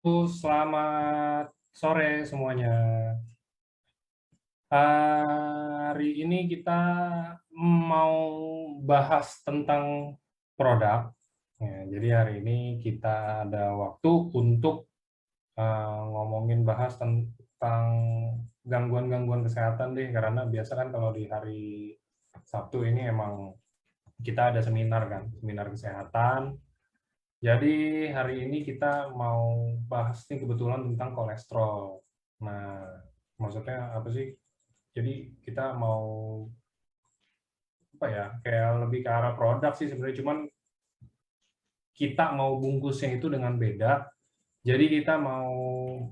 Selamat sore semuanya. Hari ini kita mau bahas tentang produk. Ya, jadi hari ini kita ada waktu untuk ngomongin bahas tentang gangguan-gangguan kesehatan deh, karena biasa kan kalau di hari Sabtu ini emang kita ada seminar kan, seminar kesehatan. Jadi hari ini kita mau bahas nih kebetulan tentang kolesterol. Nah, maksudnya apa sih? Jadi kita mau apa ya? Kayak lebih ke arah produk sih sebenarnya, cuman kita mau bungkusnya itu dengan beda. Jadi kita mau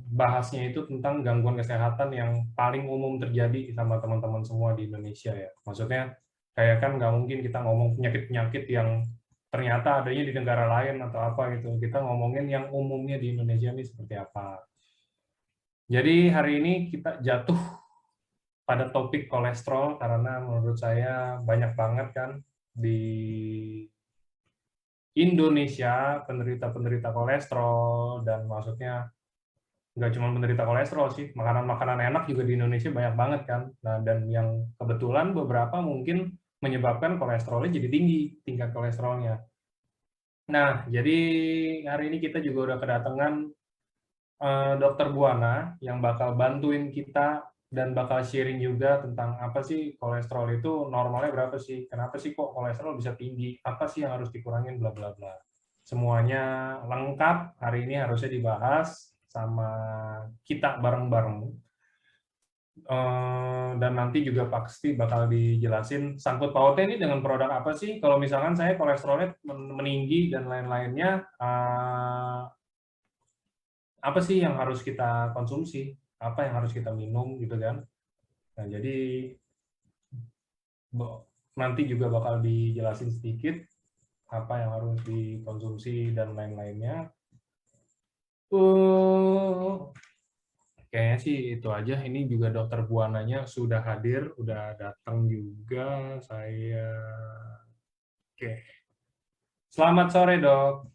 bahasnya itu tentang gangguan kesehatan yang paling umum terjadi sama teman-teman semua di Indonesia ya. Maksudnya kayak kan nggak mungkin kita ngomong penyakit-penyakit yang ternyata adanya di negara lain atau apa gitu. Kita ngomongin yang umumnya di Indonesia ini seperti apa. Jadi hari ini kita jatuh pada topik kolesterol karena menurut saya banyak banget kan di Indonesia penderita-penderita kolesterol, dan maksudnya nggak cuma penderita kolesterol sih, makanan-makanan enak juga di Indonesia banyak banget kan. Nah, dan yang kebetulan beberapa mungkin menyebabkan kolesterolnya jadi tinggi, tingkat kolesterolnya. Nah, jadi hari ini kita juga udah kedatangan Dokter Buana yang bakal bantuin kita dan bakal sharing juga tentang apa sih kolesterol itu normalnya berapa sih, kenapa sih kok kolesterol bisa tinggi, apa sih yang harus dikurangin, bla bla bla. Semuanya lengkap hari ini harusnya dibahas sama kita bareng-bareng. Dan nanti juga pasti bakal dijelasin sangkut pautnya ini dengan produk apa sih. Kalau misalkan saya kolesterolnya meninggi dan lain-lainnya, apa sih yang harus kita konsumsi, apa yang harus kita minum gitu kan. Nah, jadi nanti juga bakal dijelasin sedikit apa yang harus dikonsumsi dan lain-lainnya. Uh, Kayaknya sih itu aja. Ini juga dokter Buananya sudah hadir, udah datang juga. Saya, oke. Selamat sore dok.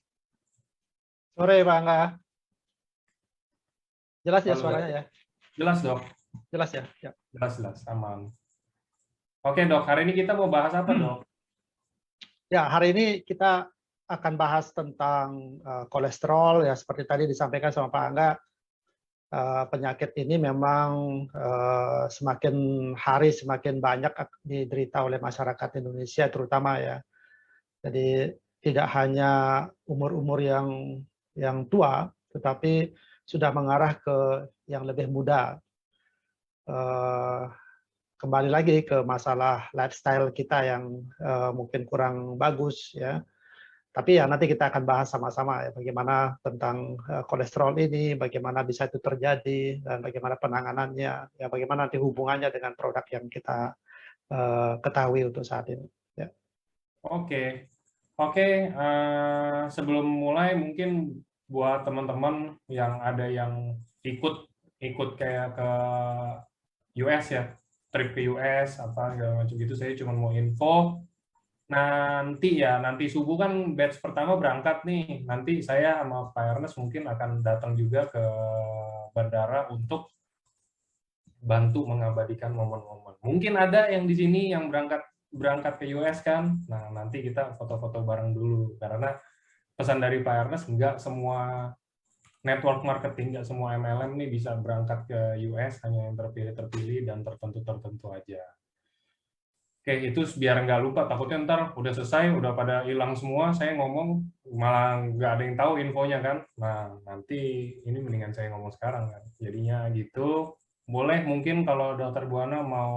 Sore, Pak Angga. Jelas ya Halo dok. suaranya ya? Jelas dok, Jelas ya? Ya. jelas jelas aman. Oke dok, hari ini kita mau bahas apa dok? Ya, hari ini kita akan bahas tentang kolesterol ya, seperti tadi disampaikan sama Pak Angga. Penyakit ini memang semakin hari semakin banyak diderita oleh masyarakat Indonesia terutama ya. Jadi tidak hanya umur-umur yang tua, tetapi sudah mengarah ke yang lebih muda. Eh, Kembali lagi ke masalah lifestyle kita yang mungkin kurang bagus ya. Tapi ya nanti kita akan bahas sama-sama ya bagaimana tentang kolesterol ini, bagaimana bisa itu terjadi dan bagaimana penanganannya, ya bagaimana nanti hubungannya dengan produk yang kita ketahui untuk saat ini. Ya. Oke, oke. Sebelum mulai mungkin buat teman-teman yang ada yang ikut ikut kayak ke US ya, trip ke US apa segala macam gitu, saya cuma mau info. Nanti ya, nanti subuh kan batch pertama berangkat nih. Nanti saya sama Pak Ernest mungkin akan datang juga ke bandara untuk bantu mengabadikan momen-momen. Mungkin ada yang di sini yang berangkat berangkat ke US kan. Nah, nanti kita foto-foto bareng dulu karena pesan dari Pak Ernest, nggak semua network marketing, nggak semua MLM nih bisa berangkat ke US, hanya yang terpilih-terpilih dan tertentu-tertentu aja. Oke, itu biar nggak lupa, takutnya ntar udah selesai, udah pada hilang semua, saya ngomong malah nggak ada yang tahu infonya kan. Nah, nanti ini mendingan saya ngomong sekarang kan. Jadinya gitu. Boleh mungkin kalau Dokter Buana mau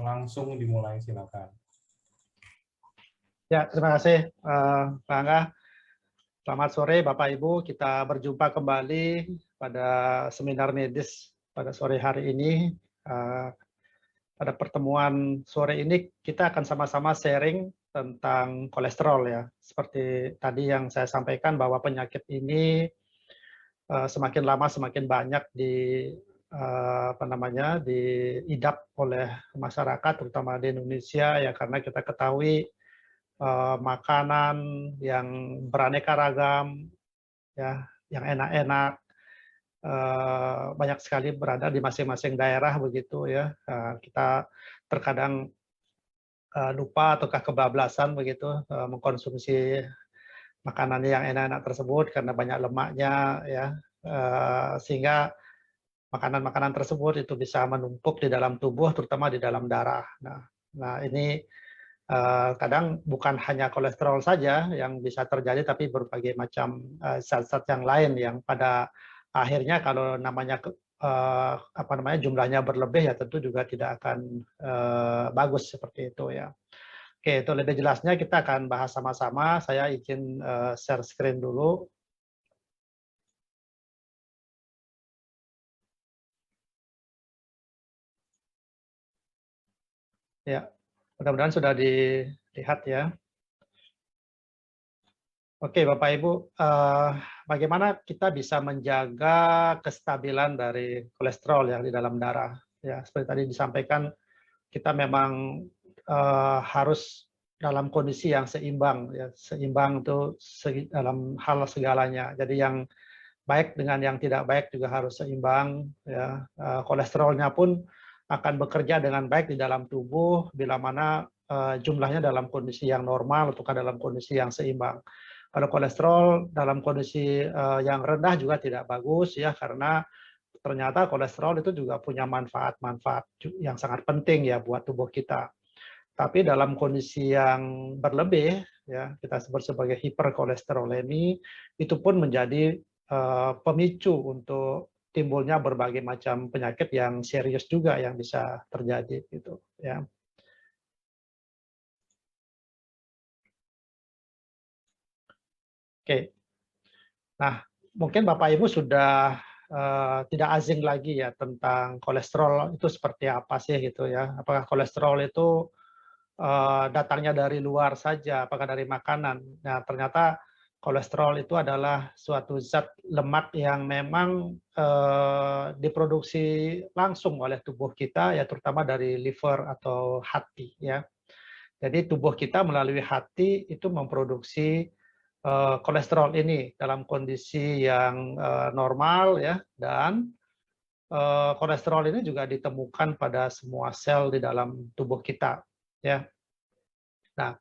langsung dimulai, silakan. Ya, terima kasih Pak Angga. Selamat sore Bapak Ibu, kita berjumpa kembali pada seminar medis pada sore hari ini. Pada pertemuan sore ini kita akan sama-sama sharing tentang kolesterol ya. Seperti tadi yang saya sampaikan bahwa penyakit ini semakin lama semakin banyak diidap oleh masyarakat terutama di Indonesia ya, karena kita ketahui makanan yang beraneka ragam ya, yang enak-enak banyak sekali berada di masing-masing daerah begitu ya. Kita terkadang lupa ataukah kebablasan begitu mengkonsumsi makanan yang enak-enak tersebut karena banyak lemaknya ya, sehingga makanan-makanan tersebut itu bisa menumpuk di dalam tubuh terutama di dalam darah. Nah ini kadang bukan hanya kolesterol saja yang bisa terjadi, tapi berbagai macam zat-zat yang lain yang pada akhirnya kalau namanya jumlahnya berlebih ya tentu juga tidak akan bagus seperti itu ya. Oke, itu lebih jelasnya kita akan bahas sama-sama. Saya izin share screen dulu. Ya, mudah-mudahan sudah dilihat ya. Oke, Bapak Ibu, bagaimana kita bisa menjaga kestabilan dari kolesterol yang di dalam darah? Ya, seperti tadi disampaikan, kita memang harus dalam kondisi yang seimbang. Ya, seimbang itu dalam hal segalanya. Jadi yang baik dengan yang tidak baik juga harus seimbang. Ya, kolesterolnya pun akan bekerja dengan baik di dalam tubuh bila mana jumlahnya dalam kondisi yang normal ataukah dalam kondisi yang seimbang. Kalau kolesterol dalam kondisi yang rendah juga tidak bagus ya, karena ternyata kolesterol itu juga punya manfaat-manfaat yang sangat penting ya buat tubuh kita. Tapi dalam kondisi yang berlebih ya, kita sebut sebagai hiperkolesterolemi, itu pun menjadi pemicu untuk timbulnya berbagai macam penyakit yang serius juga yang bisa terjadi gitu ya. Oke. Nah, mungkin Bapak Ibu sudah tidak asing lagi ya tentang kolesterol itu seperti apa sih gitu ya. Apakah kolesterol itu datangnya dari luar saja, apakah dari makanan. Nah, ternyata kolesterol itu adalah suatu zat lemak yang memang diproduksi langsung oleh tubuh kita ya, terutama dari liver atau hati ya. Jadi tubuh kita melalui hati itu memproduksi kolesterol ini dalam kondisi yang normal ya, dan kolesterol ini juga ditemukan pada semua sel di dalam tubuh kita ya. Nah,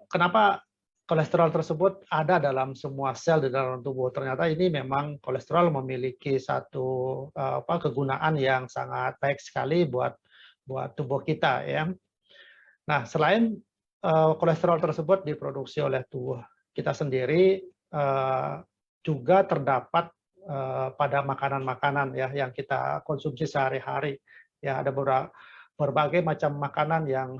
kenapa kolesterol tersebut ada dalam semua sel di dalam tubuh? Ternyata ini memang kolesterol memiliki satu kegunaan yang sangat baik sekali buat tubuh kita ya. Nah, selain kolesterol tersebut diproduksi oleh tubuh kita sendiri, juga terdapat pada makanan-makanan ya yang kita konsumsi sehari-hari. Ya, ada berbagai macam makanan yang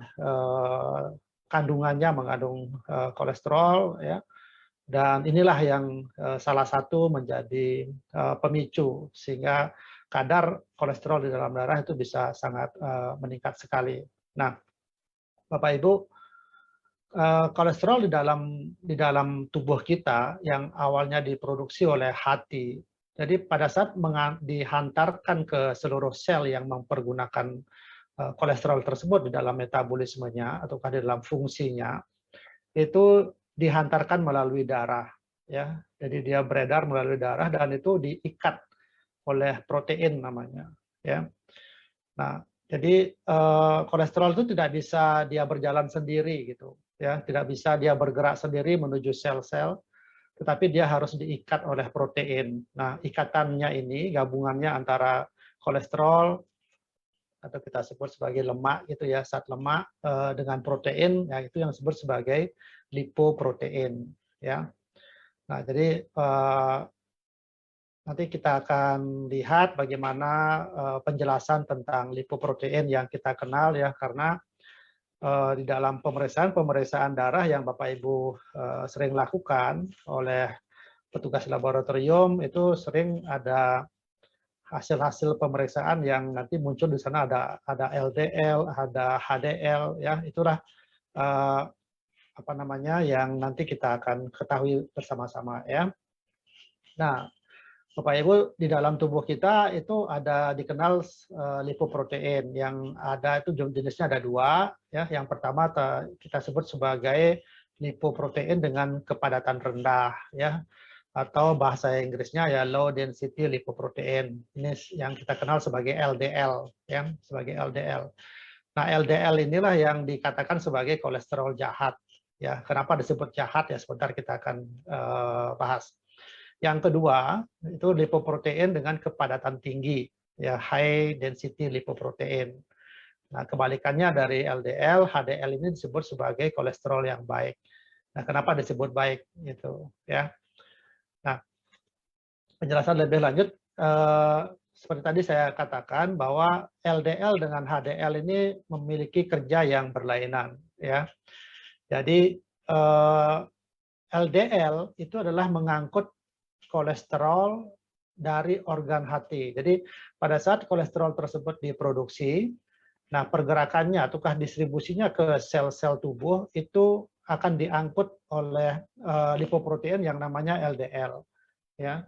kandungannya mengandung kolesterol ya. Dan inilah yang salah satu menjadi pemicu sehingga kadar kolesterol di dalam darah itu bisa sangat meningkat sekali. Nah, Bapak Ibu, kolesterol di dalam tubuh kita yang awalnya diproduksi oleh hati. Jadi pada saat dihantarkan ke seluruh sel yang mempergunakan kolesterol tersebut di dalam metabolismenya ataukah di dalam fungsinya, itu dihantarkan melalui darah ya. Jadi dia beredar melalui darah dan itu diikat oleh protein namanya ya. Nah, jadi kolesterol itu tidak bisa dia berjalan sendiri gitu ya, tidak bisa dia bergerak sendiri menuju sel-sel, tetapi dia harus diikat oleh protein. Nah, ikatannya ini gabungannya antara kolesterol atau kita sebut sebagai lemak gitu ya, zat lemak dengan protein, ya itu yang disebut sebagai lipoprotein ya. Nah, jadi nanti kita akan lihat bagaimana penjelasan tentang lipoprotein yang kita kenal ya, karena di dalam pemeriksaan darah yang Bapak Ibu sering lakukan oleh petugas laboratorium, itu sering ada hasil-hasil pemeriksaan yang nanti muncul di sana, ada LDL, ada HDL ya, itulah yang nanti kita akan ketahui bersama-sama ya. Nah, Bapak Ibu, di dalam tubuh kita itu ada dikenal lipoprotein yang ada itu jenisnya ada dua ya. Yang pertama kita sebut sebagai lipoprotein dengan kepadatan rendah ya. atau bahasa Inggrisnya ya low density lipoprotein. Ini yang kita kenal sebagai LDL, ya, sebagai LDL. Nah, LDL inilah yang dikatakan sebagai kolesterol jahat. Ya, kenapa disebut jahat ya sebentar kita akan bahas. Yang kedua itu lipoprotein dengan kepadatan tinggi, ya high density lipoprotein. Nah, kebalikannya dari LDL, HDL ini disebut sebagai kolesterol yang baik. Nah, kenapa disebut baik gitu ya? Nah, penjelasan lebih lanjut seperti tadi saya katakan bahwa LDL dengan HDL ini memiliki kerja yang berlainan ya. Jadi LDL itu adalah mengangkut kolesterol dari organ hati. Jadi pada saat kolesterol tersebut diproduksi, nah pergerakannya ataukah distribusinya ke sel-sel tubuh itu akan diangkut oleh lipoprotein yang namanya LDL ya.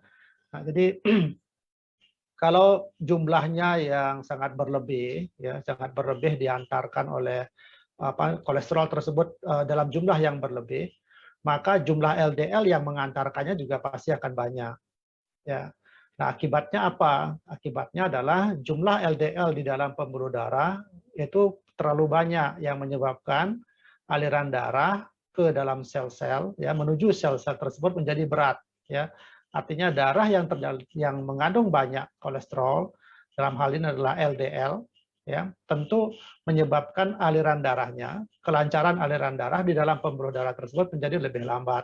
Nah, jadi kalau jumlahnya yang sangat berlebih ya, sangat berlebih diantarkan oleh kolesterol tersebut dalam jumlah yang berlebih, maka jumlah LDL yang mengantarkannya juga pasti akan banyak ya. Nah, akibatnya apa? Akibatnya adalah jumlah LDL di dalam pembuluh darah itu terlalu banyak yang menyebabkan aliran darah ke dalam sel-sel ya menuju sel-sel tersebut menjadi berat ya. Artinya darah yang mengandung banyak kolesterol dalam hal ini adalah LDL ya, tentu menyebabkan aliran darahnya, kelancaran aliran darah di dalam pembuluh darah tersebut menjadi lebih lambat.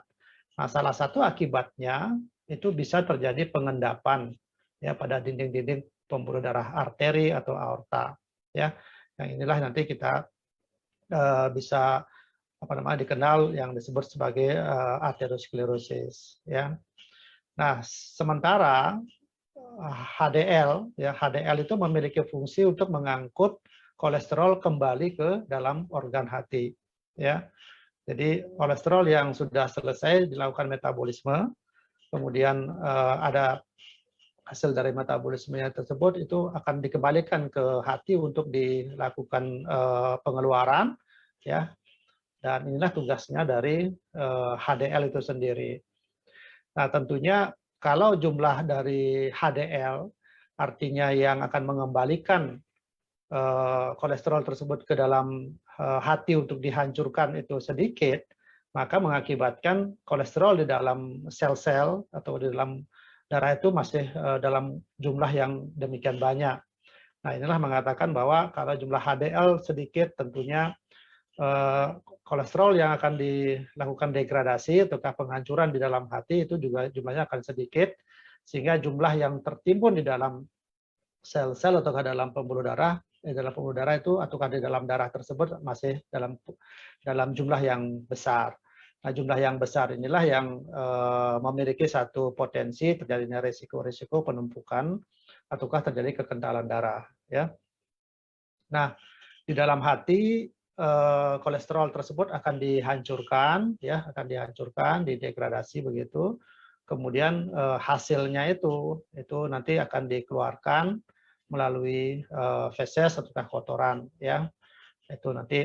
Nah, salah satu akibatnya itu bisa terjadi pengendapan ya pada dinding-dinding pembuluh darah arteri atau aorta ya. Yang inilah nanti kita bisa dikenal yang disebut sebagai arteriosklerosis ya. Nah, sementara HDL ya, HDL itu memiliki fungsi untuk mengangkut kolesterol kembali ke dalam organ hati ya. Jadi kolesterol yang sudah selesai dilakukan metabolisme, kemudian ada hasil dari metabolismenya tersebut itu akan dikembalikan ke hati untuk dilakukan pengeluaran ya. Dan inilah tugasnya dari HDL itu sendiri. Nah, tentunya kalau jumlah dari HDL artinya yang akan mengembalikan kolesterol tersebut ke dalam hati untuk dihancurkan itu sedikit, maka mengakibatkan kolesterol di dalam sel-sel atau di dalam darah itu masih dalam jumlah yang demikian banyak. Nah, inilah mengatakan bahwa kalau jumlah HDL sedikit, tentunya kolesterol yang akan dilakukan degradasi atau penghancuran di dalam hati itu juga jumlahnya akan sedikit, sehingga jumlah yang tertimbun di dalam sel-sel atau dalam pembuluh darah itu atau di dalam darah tersebut masih dalam jumlah yang besar. Nah, jumlah yang besar inilah yang memiliki satu potensi terjadinya risiko-risiko penumpukan ataukah terjadi kekentalan darah ya. Nah, di dalam hati kolesterol tersebut akan dihancurkan ya, akan dihancurkan, didegradasi begitu. Kemudian hasilnya itu nanti akan dikeluarkan melalui feses atau kotoran ya. Itu nanti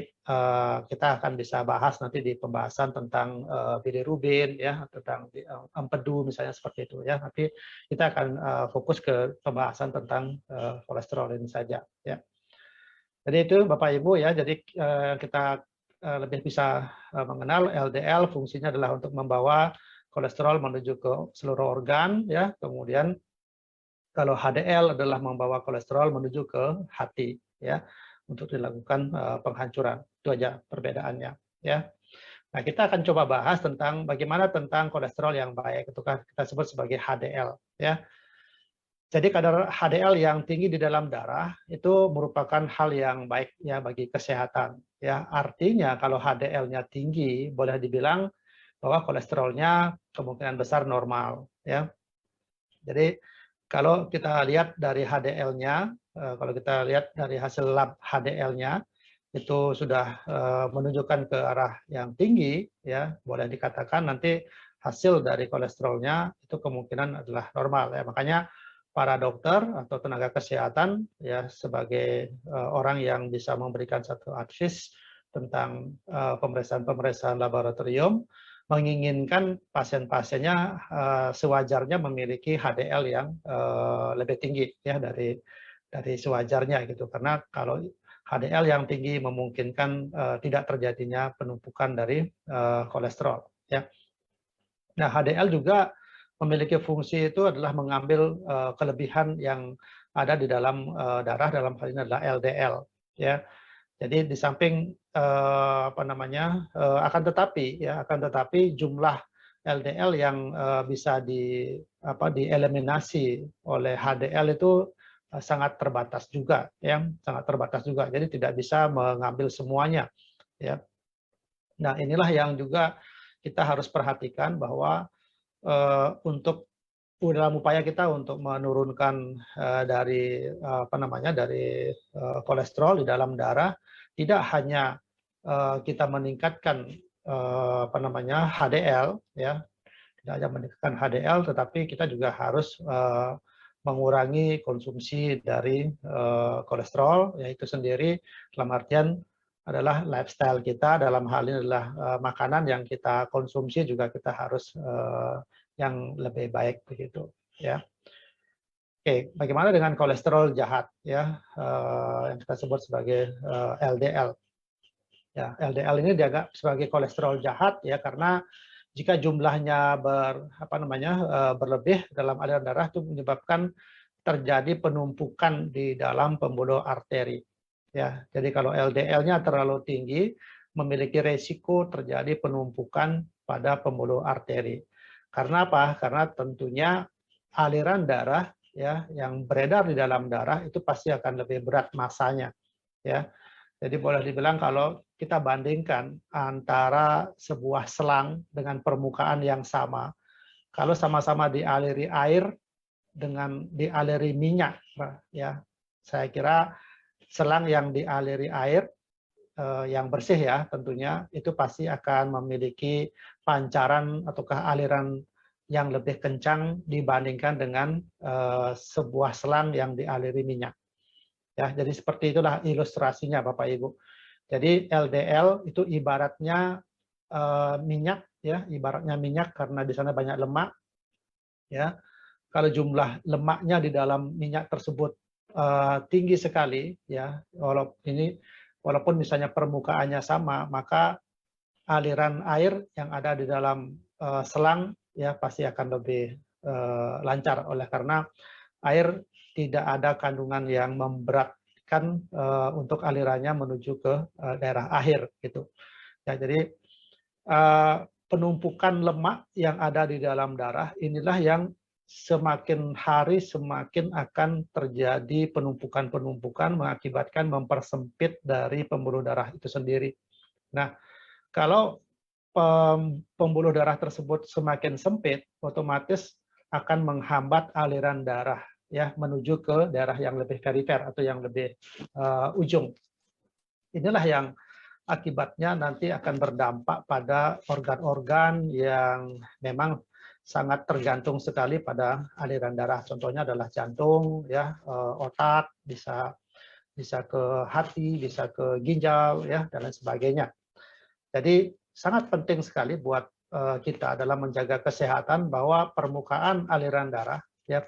kita akan bisa bahas nanti di pembahasan tentang bilirubin ya, tentang empedu misalnya seperti itu ya. Tapi kita akan fokus ke pembahasan tentang kolesterol ini saja ya. Jadi itu Bapak Ibu ya. Jadi kita lebih bisa mengenal LDL fungsinya adalah untuk membawa kolesterol menuju ke seluruh organ ya. Kemudian kalau HDL adalah membawa kolesterol menuju ke hati ya untuk dilakukan penghancuran. Itu aja perbedaannya ya. Nah, kita akan coba bahas tentang bagaimana tentang kolesterol yang baik, itu kita sebut sebagai HDL ya. Jadi kadar HDL yang tinggi di dalam darah itu merupakan hal yang baik ya bagi kesehatan ya. Artinya kalau HDL-nya tinggi boleh dibilang bahwa kolesterolnya kemungkinan besar normal ya. Jadi kalau kita lihat dari HDL-nya, kalau kita lihat dari hasil lab HDL-nya itu sudah menunjukkan ke arah yang tinggi ya, boleh dikatakan nanti hasil dari kolesterolnya itu kemungkinan adalah normal ya. Makanya para dokter atau tenaga kesehatan ya sebagai orang yang bisa memberikan satu advice tentang pemeriksaan laboratorium, menginginkan pasien-pasiennya sewajarnya memiliki HDL yang lebih tinggi ya dari sewajarnya gitu. Karena kalau HDL yang tinggi memungkinkan tidak terjadinya penumpukan dari kolesterol ya. Nah, HDL juga memiliki fungsi itu adalah mengambil kelebihan yang ada di dalam darah, dalam hal ini adalah LDL ya. Jadi di samping akan tetapi jumlah LDL yang bisa dieliminasi oleh HDL itu sangat terbatas juga ya, sangat terbatas juga. Jadi tidak bisa mengambil semuanya ya. Nah, inilah yang juga kita harus perhatikan bahwa untuk dalam upaya kita untuk menurunkan dari kolesterol di dalam darah, tidak hanya kita meningkatkan HDL ya, tidak hanya meningkatkan HDL, tetapi kita juga harus mengurangi konsumsi dari kolesterol, yaitu sendiri dalam artian adalah lifestyle kita, dalam hal ini adalah makanan yang kita konsumsi juga kita harus yang lebih baik begitu ya. Oke, bagaimana dengan kolesterol jahat ya, yang kita sebut sebagai LDL. Ya, LDL ini dianggap sebagai kolesterol jahat ya, karena jika jumlahnya berlebih dalam aliran darah itu menyebabkan terjadi penumpukan di dalam pembuluh arteri. Ya, jadi kalau LDL-nya terlalu tinggi, memiliki resiko terjadi penumpukan pada pembuluh arteri. Karena apa? Karena tentunya aliran darah ya yang beredar di dalam darah itu pasti akan lebih berat masanya. Ya, jadi boleh dibilang kalau kita bandingkan antara sebuah selang dengan permukaan yang sama, kalau sama-sama dialiri air dengan dialiri minyak, ya, saya kira selang yang dialiri air yang bersih ya tentunya itu pasti akan memiliki pancaran ataukah aliran yang lebih kencang dibandingkan dengan sebuah selang yang dialiri minyak. Ya, jadi seperti itulah ilustrasinya Bapak Ibu. Jadi LDL itu ibaratnya minyak ya, ibaratnya minyak karena di sana banyak lemak. Ya, kalau jumlah lemaknya di dalam minyak tersebut tinggi sekali ya, walaupun misalnya permukaannya sama, maka aliran air yang ada di dalam selang ya pasti akan lebih lancar, oleh karena air tidak ada kandungan yang memberatkan untuk alirannya menuju ke daerah akhir gitu. Ya, jadi penumpukan lemak yang ada di dalam darah inilah yang semakin hari semakin akan terjadi penumpukan-penumpukan mengakibatkan mempersempit dari pembuluh darah itu sendiri. Nah, kalau pembuluh darah tersebut semakin sempit, otomatis akan menghambat aliran darah ya menuju ke daerah yang lebih perifer atau yang lebih ujung. Inilah yang akibatnya nanti akan berdampak pada organ-organ yang memang sangat tergantung sekali pada aliran darah. Contohnya adalah jantung, ya, otak, bisa ke hati, bisa ke ginjal, ya, dan lain sebagainya. Jadi sangat penting sekali buat kita dalam menjaga kesehatan bahwa permukaan aliran darah, ya,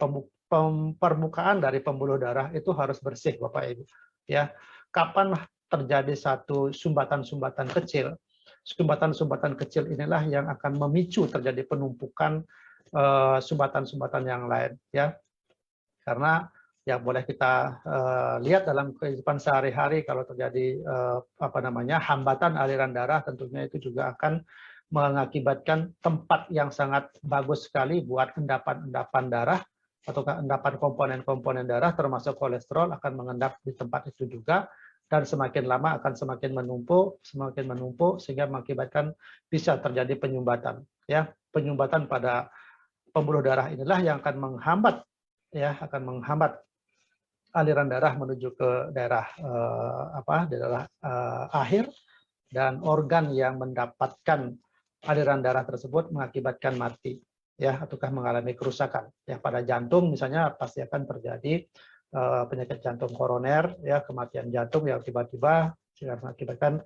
permukaan dari pembuluh darah itu harus bersih, Bapak Ibu. Ya, kapan terjadi satu sumbatan-sumbatan kecil, sumbatan-sumbatan kecil inilah yang akan memicu terjadi penumpukan sumbatan-sumbatan yang lain, ya. Karena ya boleh kita lihat dalam kehidupan sehari-hari kalau terjadi hambatan aliran darah, tentunya itu juga akan mengakibatkan tempat yang sangat bagus sekali buat endapan-endapan darah atau endapan komponen-komponen darah termasuk kolesterol akan mengendap di tempat itu juga, dan semakin lama akan semakin menumpuk sehingga mengakibatkan bisa terjadi penyumbatan, ya. Penyumbatan pada pembuluh darah inilah yang akan menghambat, ya, akan menghambat aliran darah menuju ke daerah akhir, dan organ yang mendapatkan aliran darah tersebut mengakibatkan mati, ya, ataukah mengalami kerusakan. Ya, pada jantung misalnya pasti akan terjadi penyakit jantung koroner, ya, kematian jantung yang tiba-tiba sehingga mengakibatkan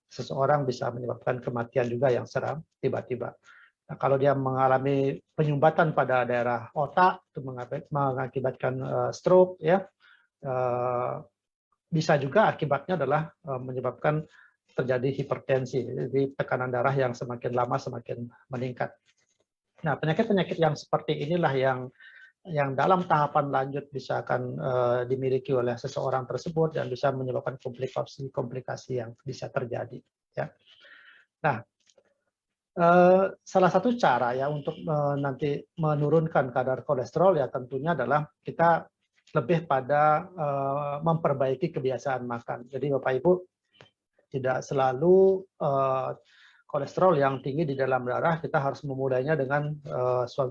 seseorang bisa menyebabkan kematian juga yang seram tiba-tiba. Nah, kalau dia mengalami penyumbatan pada daerah otak, itu mengakibatkan stroke, ya, bisa juga akibatnya adalah menyebabkan terjadi hipertensi, jadi tekanan darah yang semakin lama semakin meningkat. Nah, penyakit-penyakit yang seperti inilah yang dalam tahapan lanjut bisa akan dimiliki oleh seseorang tersebut dan bisa menyebabkan komplikasi yang bisa terjadi. Ya. Nah, salah satu cara ya untuk nanti menurunkan kadar kolesterol ya tentunya adalah kita lebih pada memperbaiki kebiasaan makan. Jadi Bapak Ibu tidak selalu kolesterol yang tinggi di dalam darah kita harus memulainya dengan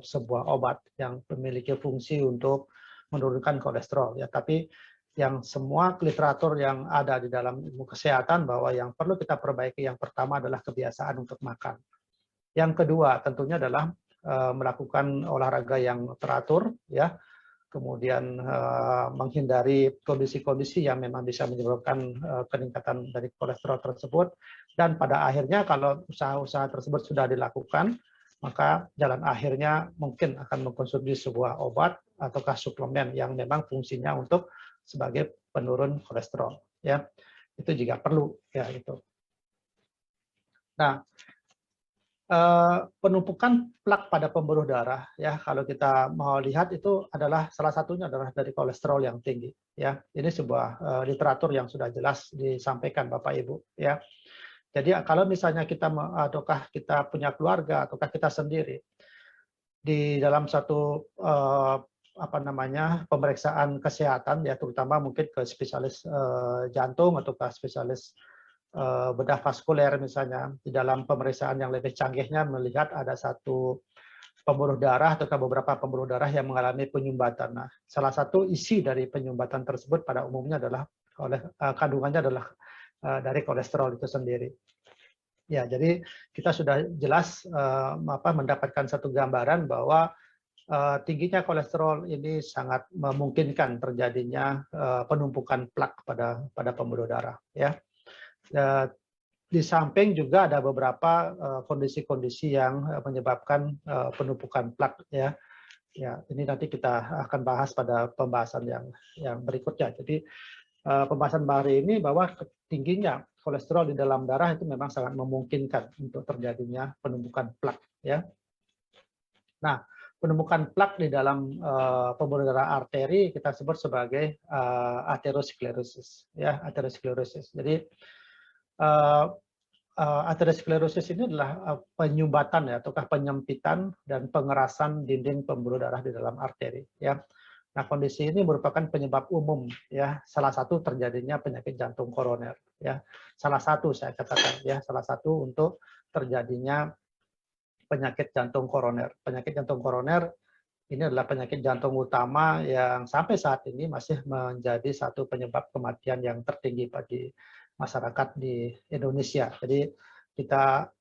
sebuah obat yang memiliki fungsi untuk menurunkan kolesterol ya, tapi yang semua literatur yang ada di dalam ilmu kesehatan bahwa yang perlu kita perbaiki yang pertama adalah kebiasaan untuk makan. Yang kedua tentunya adalah melakukan olahraga yang teratur ya, kemudian menghindari kondisi-kondisi yang memang bisa menyebabkan peningkatan dari kolesterol tersebut, dan pada akhirnya kalau usaha-usaha tersebut sudah dilakukan, maka jalan akhirnya mungkin akan mengkonsumsi sebuah obat ataukah suplemen yang memang fungsinya untuk sebagai penurun kolesterol ya, itu juga perlu ya itu. Nah, penumpukan plak pada pembuluh darah ya, kalau kita mau lihat itu adalah salah satunya adalah dari kolesterol yang tinggi ya. Ini sebuah literatur yang sudah jelas disampaikan Bapak Ibu ya. Jadi kalau misalnya kita ataukah kita punya keluarga ataukah kita sendiri di dalam satu pemeriksaan kesehatan ya, terutama mungkin ke spesialis jantung ataukah spesialis bedah vaskuler misalnya, di dalam pemeriksaan yang lebih canggihnya melihat ada satu pembuluh darah atau beberapa pembuluh darah yang mengalami penyumbatan. Nah, salah satu isi dari penyumbatan tersebut pada umumnya adalah kandungannya adalah dari kolesterol itu sendiri. Ya, jadi kita sudah jelas mendapatkan satu gambaran bahwa tingginya kolesterol ini sangat memungkinkan terjadinya penumpukan plak pada pembuluh darah ya. Di samping juga ada beberapa kondisi-kondisi yang menyebabkan penumpukan plak ya. Ya, ini nanti kita akan bahas pada pembahasan yang berikutnya. Jadi pembahasan hari ini bahwa tingginya kolesterol di dalam darah itu memang sangat memungkinkan untuk terjadinya penumpukan plak ya. Nah, penumpukan plak di dalam pembuluh darah arteri kita sebut sebagai aterosklerosis ya, aterosklerosis. Jadi aterosklerosis ini adalah penyumbatan ya, ataukah penyempitan dan pengerasan dinding pembuluh darah di dalam arteri ya. Nah, kondisi ini merupakan penyebab umum ya, salah satu terjadinya penyakit jantung koroner ya. Salah satu saya katakan ya, salah satu untuk terjadinya penyakit jantung koroner. Penyakit jantung koroner ini adalah penyakit jantung utama yang sampai saat ini masih menjadi satu penyebab kematian yang tertinggi bagi masyarakat di Indonesia. Jadi kita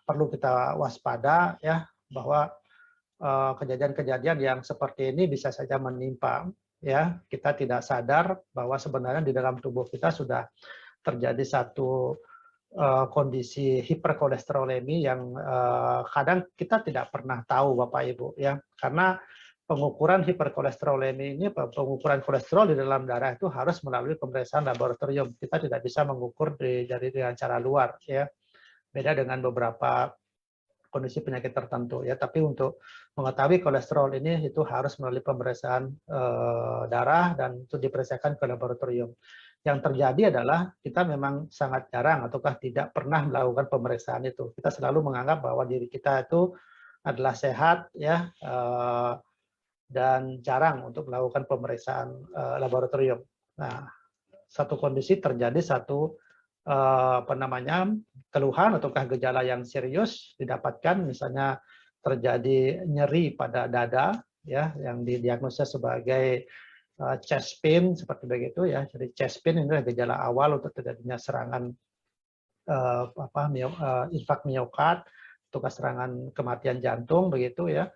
perlu kita waspada ya, bahwa kejadian-kejadian yang seperti ini bisa saja menimpa ya. Kita tidak sadar bahwa sebenarnya di dalam tubuh kita sudah terjadi satu kondisi hiperkolesterolemi yang kadang kita tidak pernah tahu Bapak Ibu ya, karena pengukuran hiperkolesterolemi ini, pengukuran kolesterol di dalam darah itu harus melalui pemeriksaan laboratorium. Kita tidak bisa mengukur dengan cara luar ya, beda dengan beberapa kondisi penyakit tertentu ya. Tapi untuk mengetahui kolesterol ini itu harus melalui pemeriksaan darah dan itu diperiksakan ke laboratorium. Yang terjadi adalah kita memang sangat jarang ataukah tidak pernah melakukan pemeriksaan itu. Kita selalu menganggap bahwa diri kita itu adalah sehat ya, dan jarang untuk melakukan pemeriksaan laboratorium. Nah, satu kondisi terjadi satu keluhan ataukah gejala yang serius didapatkan, misalnya terjadi nyeri pada dada ya, yang didiagnosa sebagai chest pain seperti begitu ya. Jadi chest pain ini adalah gejala awal untuk terjadinya serangan infak miokard atau serangan kematian jantung begitu ya.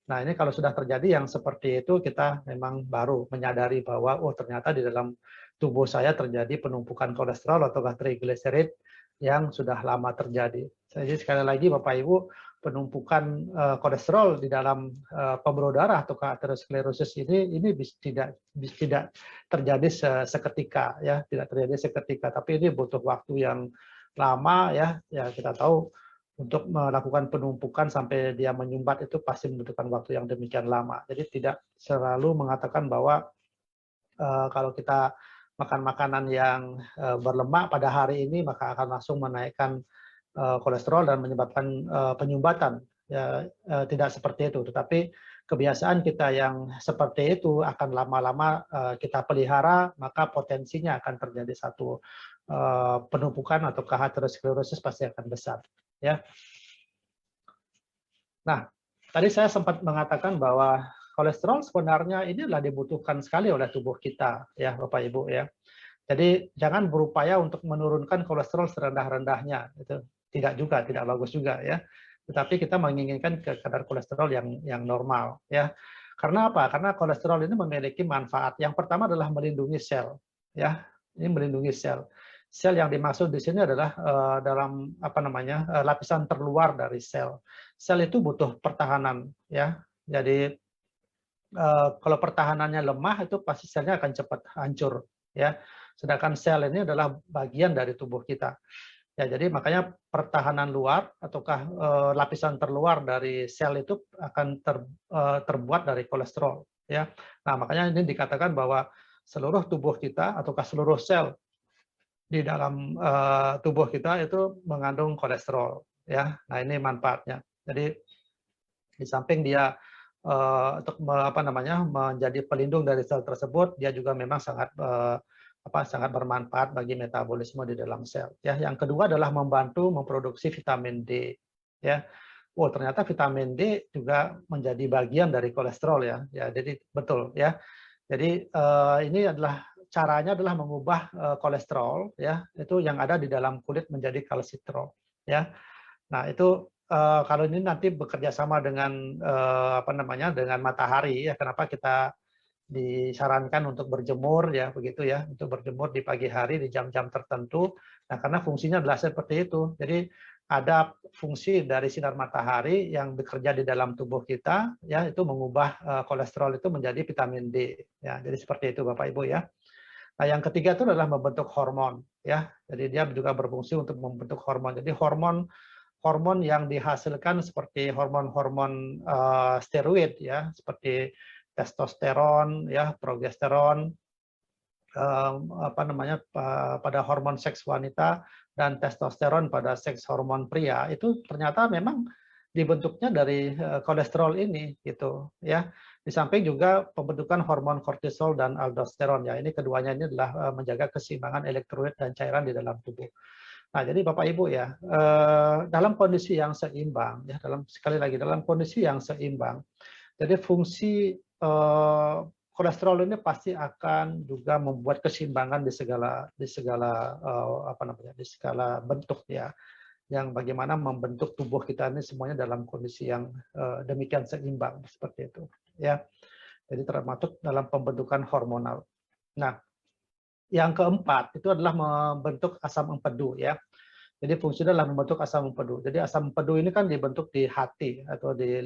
Nah, ini kalau sudah terjadi yang seperti itu, kita memang baru menyadari bahwa oh ternyata di dalam tubuh saya terjadi penumpukan kolesterol atau trigliserid yang sudah lama terjadi. Jadi sekali lagi Bapak Ibu, penumpukan kolesterol di dalam pembuluh darah atau aterosklerosis ini tidak terjadi seketika, ya, tidak terjadi seketika, tapi ini butuh waktu yang lama, ya kita tahu untuk melakukan penumpukan sampai dia menyumbat itu pasti membutuhkan waktu yang demikian lama. Jadi tidak selalu mengatakan bahwa kalau kita makan makanan yang berlemak pada hari ini maka akan langsung menaikkan kolesterol dan menyebabkan penyumbatan. Ya, tidak seperti itu, tetapi kebiasaan kita yang seperti itu akan lama-lama kita pelihara, maka potensinya akan terjadi satu penumpukan atau aterosklerosis pasti akan besar. Ya. Nah, tadi saya sempat mengatakan bahwa kolesterol sebenarnya ini adalah dibutuhkan sekali oleh tubuh kita, ya Bapak Ibu, ya. Jadi jangan berupaya untuk menurunkan kolesterol serendah-rendahnya, itu tidak bagus juga, ya. Tetapi kita menginginkan kadar kolesterol yang normal, ya. Karena apa? Karena kolesterol ini memiliki manfaat. Yang pertama adalah melindungi sel, ya. Ini melindungi sel. Sel yang dimaksud di sini adalah dalam lapisan terluar dari sel. Sel itu butuh pertahanan, ya. Jadi kalau pertahanannya lemah itu pasti selnya akan cepat hancur, ya. Sedangkan sel ini adalah bagian dari tubuh kita. Ya, jadi makanya pertahanan luar ataukah lapisan terluar dari sel itu akan terbuat dari kolesterol, ya. Nah, makanya ini dikatakan bahwa seluruh tubuh kita ataukah seluruh sel di dalam tubuh kita itu mengandung kolesterol, ya. Nah, ini manfaatnya. Jadi di samping dia untuk menjadi pelindung dari sel tersebut, dia juga memang sangat bermanfaat bagi metabolisme di dalam sel. Ya, yang kedua adalah membantu memproduksi vitamin D. Ya, ternyata vitamin D juga menjadi bagian dari kolesterol, ya. Ya, jadi betul, ya. Jadi ini adalah caranya adalah mengubah kolesterol, ya, itu yang ada di dalam kulit menjadi kalsitrol, ya. Nah, itu kalau ini nanti bekerja sama dengan dengan matahari, ya. Kenapa kita disarankan untuk berjemur, ya begitu, ya, untuk berjemur di pagi hari di jam-jam tertentu. Nah, karena fungsinya adalah seperti itu. Jadi ada fungsi dari sinar matahari yang bekerja di dalam tubuh kita, ya, itu mengubah kolesterol itu menjadi vitamin D, ya. Jadi seperti itu Bapak Ibu, ya. Nah, yang ketiga itu adalah membentuk hormon, ya. Jadi dia juga berfungsi untuk membentuk hormon. Jadi hormon yang dihasilkan seperti hormon-hormon steroid, ya, seperti testosteron, ya, progesteron, pada hormon seks wanita dan testosteron pada seks hormon pria, itu ternyata memang dibentuknya dari kolesterol ini, gitu, ya. Di samping juga pembentukan hormon kortisol dan aldosteron, ya. Ini keduanya ini adalah menjaga keseimbangan elektrolit dan cairan di dalam tubuh. Nah, jadi Bapak Ibu, ya, dalam kondisi yang seimbang, ya, dalam kondisi yang seimbang, jadi fungsi kolesterol ini pasti akan juga membuat keseimbangan di segala bentuk, ya, yang bagaimana membentuk tubuh kita ini semuanya dalam kondisi yang demikian seimbang seperti itu, ya. Jadi termasuk dalam pembentukan hormonal. Nah, yang keempat itu adalah membentuk asam empedu, ya. Jadi fungsinya adalah membentuk asam empedu. Jadi asam empedu ini kan dibentuk di hati atau di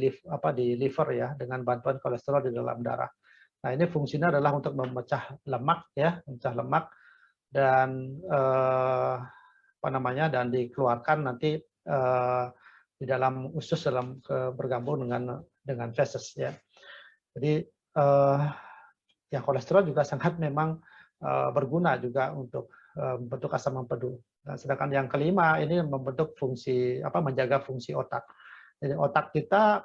liver, ya, dengan bantuan kolesterol di dalam darah. Nah, ini fungsinya adalah untuk memecah lemak, ya, memecah lemak dan dan dikeluarkan nanti di dalam usus bergabung dengan feses, ya. Jadi ya, kolesterol juga sangat memang berguna juga untuk membentuk asam empedu. Nah, sedangkan yang kelima ini membentuk menjaga fungsi otak. Jadi otak kita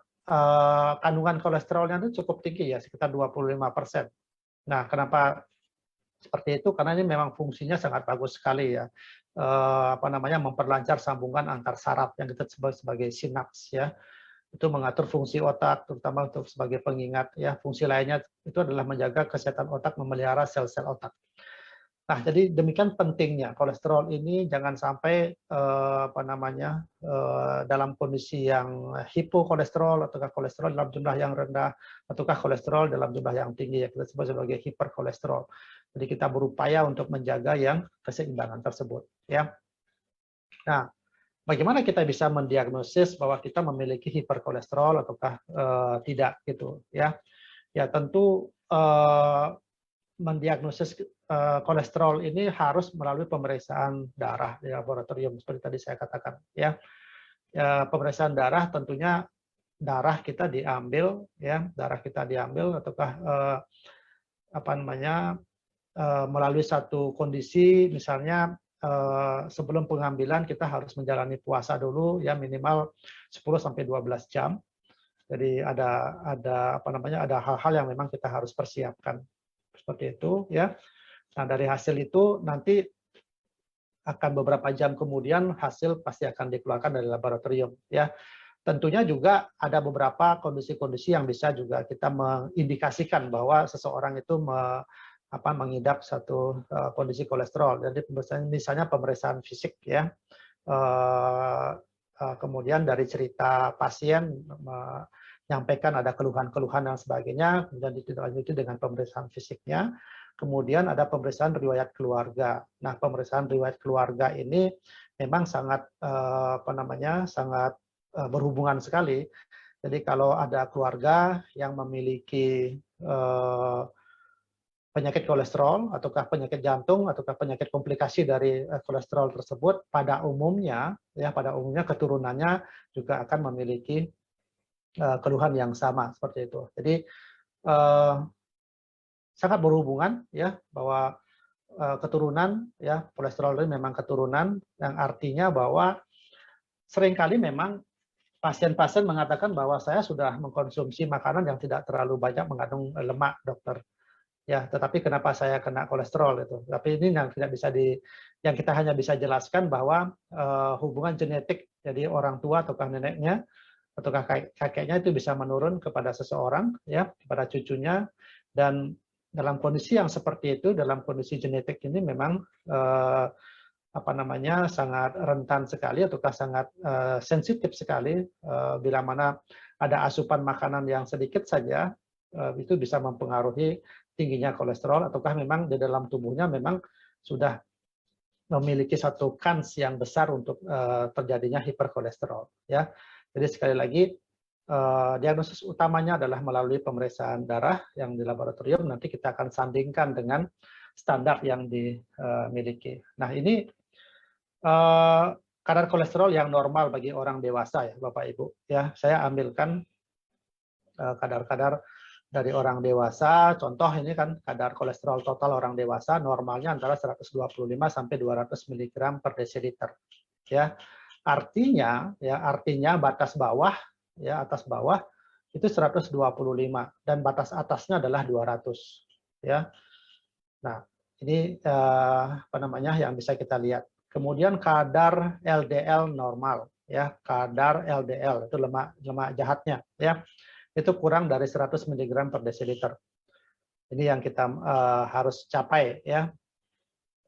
kandungan kolesterolnya itu cukup tinggi, ya, sekitar 25%. Nah, kenapa seperti itu? Karena ini memang fungsinya sangat bagus sekali, ya. Memperlancar sambungan antar saraf yang kita sebut sebagai sinaps, ya. Itu mengatur fungsi otak, terutama untuk sebagai pengingat, ya. Fungsi lainnya itu adalah menjaga kesehatan otak, memelihara sel-sel otak. Nah, jadi demikian pentingnya kolesterol ini jangan sampai dalam kondisi yang hipokolesterol ataukah kolesterol dalam jumlah yang rendah ataukah kolesterol dalam jumlah yang tinggi, yang kita sebut sebagai hiperkolesterol. Jadi kita berupaya untuk menjaga yang keseimbangan tersebut, ya. Nah, bagaimana kita bisa mendiagnosis bahwa kita memiliki hiperkolesterol ataukah tidak gitu, ya? Ya tentu mendiagnosis kolesterol ini harus melalui pemeriksaan darah di laboratorium seperti tadi saya katakan, ya. Pemeriksaan darah tentunya darah kita diambil, ya, darah kita diambil ataukah melalui satu kondisi misalnya sebelum pengambilan kita harus menjalani puasa dulu, ya, minimal 10 sampai 12 jam. Jadi ada hal-hal yang memang kita harus persiapkan seperti itu, ya. Nah, dari hasil itu nanti akan beberapa jam kemudian hasil pasti akan dikeluarkan dari laboratorium, ya. Tentunya juga ada beberapa kondisi-kondisi yang bisa juga kita mengindikasikan bahwa seseorang itu mengidap satu kondisi kolesterol. Jadi misalnya pemeriksaan fisik, ya. Kemudian dari cerita pasien menyampaikan ada keluhan-keluhan dan sebagainya, kemudian ditindaklanjuti dengan pemeriksaan fisiknya. Kemudian ada pemeriksaan riwayat keluarga. Nah, pemeriksaan riwayat keluarga ini memang sangat sangat berhubungan sekali. Jadi kalau ada keluarga yang memiliki penyakit kolesterol ataukah penyakit jantung ataukah penyakit komplikasi dari kolesterol tersebut, pada umumnya keturunannya juga akan memiliki keluhan yang sama seperti itu. Jadi sangat berhubungan, ya, bahwa keturunan, ya, kolesterol ini memang keturunan, yang artinya bahwa seringkali memang pasien-pasien mengatakan bahwa saya sudah mengkonsumsi makanan yang tidak terlalu banyak mengandung lemak, dokter. Ya, tetapi kenapa saya kena kolesterol itu? Tapi ini yang kita hanya bisa jelaskan bahwa hubungan genetik, jadi orang tua ataukah neneknya ataukah kakeknya itu bisa menurun kepada seseorang, ya, kepada cucunya. Dan dalam kondisi yang seperti itu, dalam kondisi genetik ini memang sangat rentan sekali ataukah sangat sensitif sekali bila mana ada asupan makanan yang sedikit saja itu bisa mempengaruhi tingginya kolesterol ataukah memang di dalam tubuhnya memang sudah memiliki satu kans yang besar untuk terjadinya hiperkolesterol, ya. Jadi sekali lagi diagnosis utamanya adalah melalui pemeriksaan darah yang di laboratorium, nanti kita akan sandingkan dengan standar yang dimiliki. Nah, ini kadar kolesterol yang normal bagi orang dewasa, ya Bapak Ibu, ya. Saya ambilkan kadar-kadar dari orang dewasa. Contoh ini kan kadar kolesterol total orang dewasa normalnya antara 125 sampai 200 mg per desiliter, ya. Artinya batas bawah, ya, atas bawah itu 125 dan batas atasnya adalah 200, ya. Nah, ini yang bisa kita lihat. Kemudian kadar LDL normal, ya, kadar LDL itu lemak jahatnya, ya, itu kurang dari 100 mg per desiliter. Ini yang kita harus capai, ya.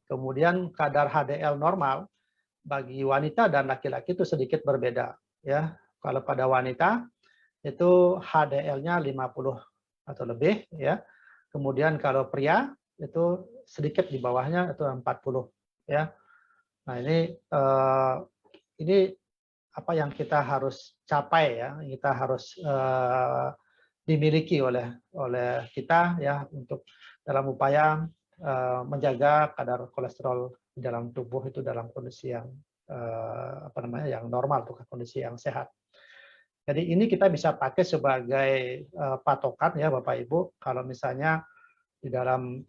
Kemudian kadar HDL normal bagi wanita dan laki-laki itu sedikit berbeda, ya. Kalau pada wanita itu HDL-nya 50 atau lebih, ya. Kemudian kalau pria itu sedikit di bawahnya itu 40, ya. Nah, ini apa yang kita harus capai, ya. Kita harus dimiliki oleh kita, ya, untuk dalam upaya menjaga kadar kolesterol di dalam tubuh itu dalam kondisi yang yang normal, bukan kondisi yang sehat. Jadi ini kita bisa pakai sebagai patokan, ya Bapak Ibu, kalau misalnya di dalam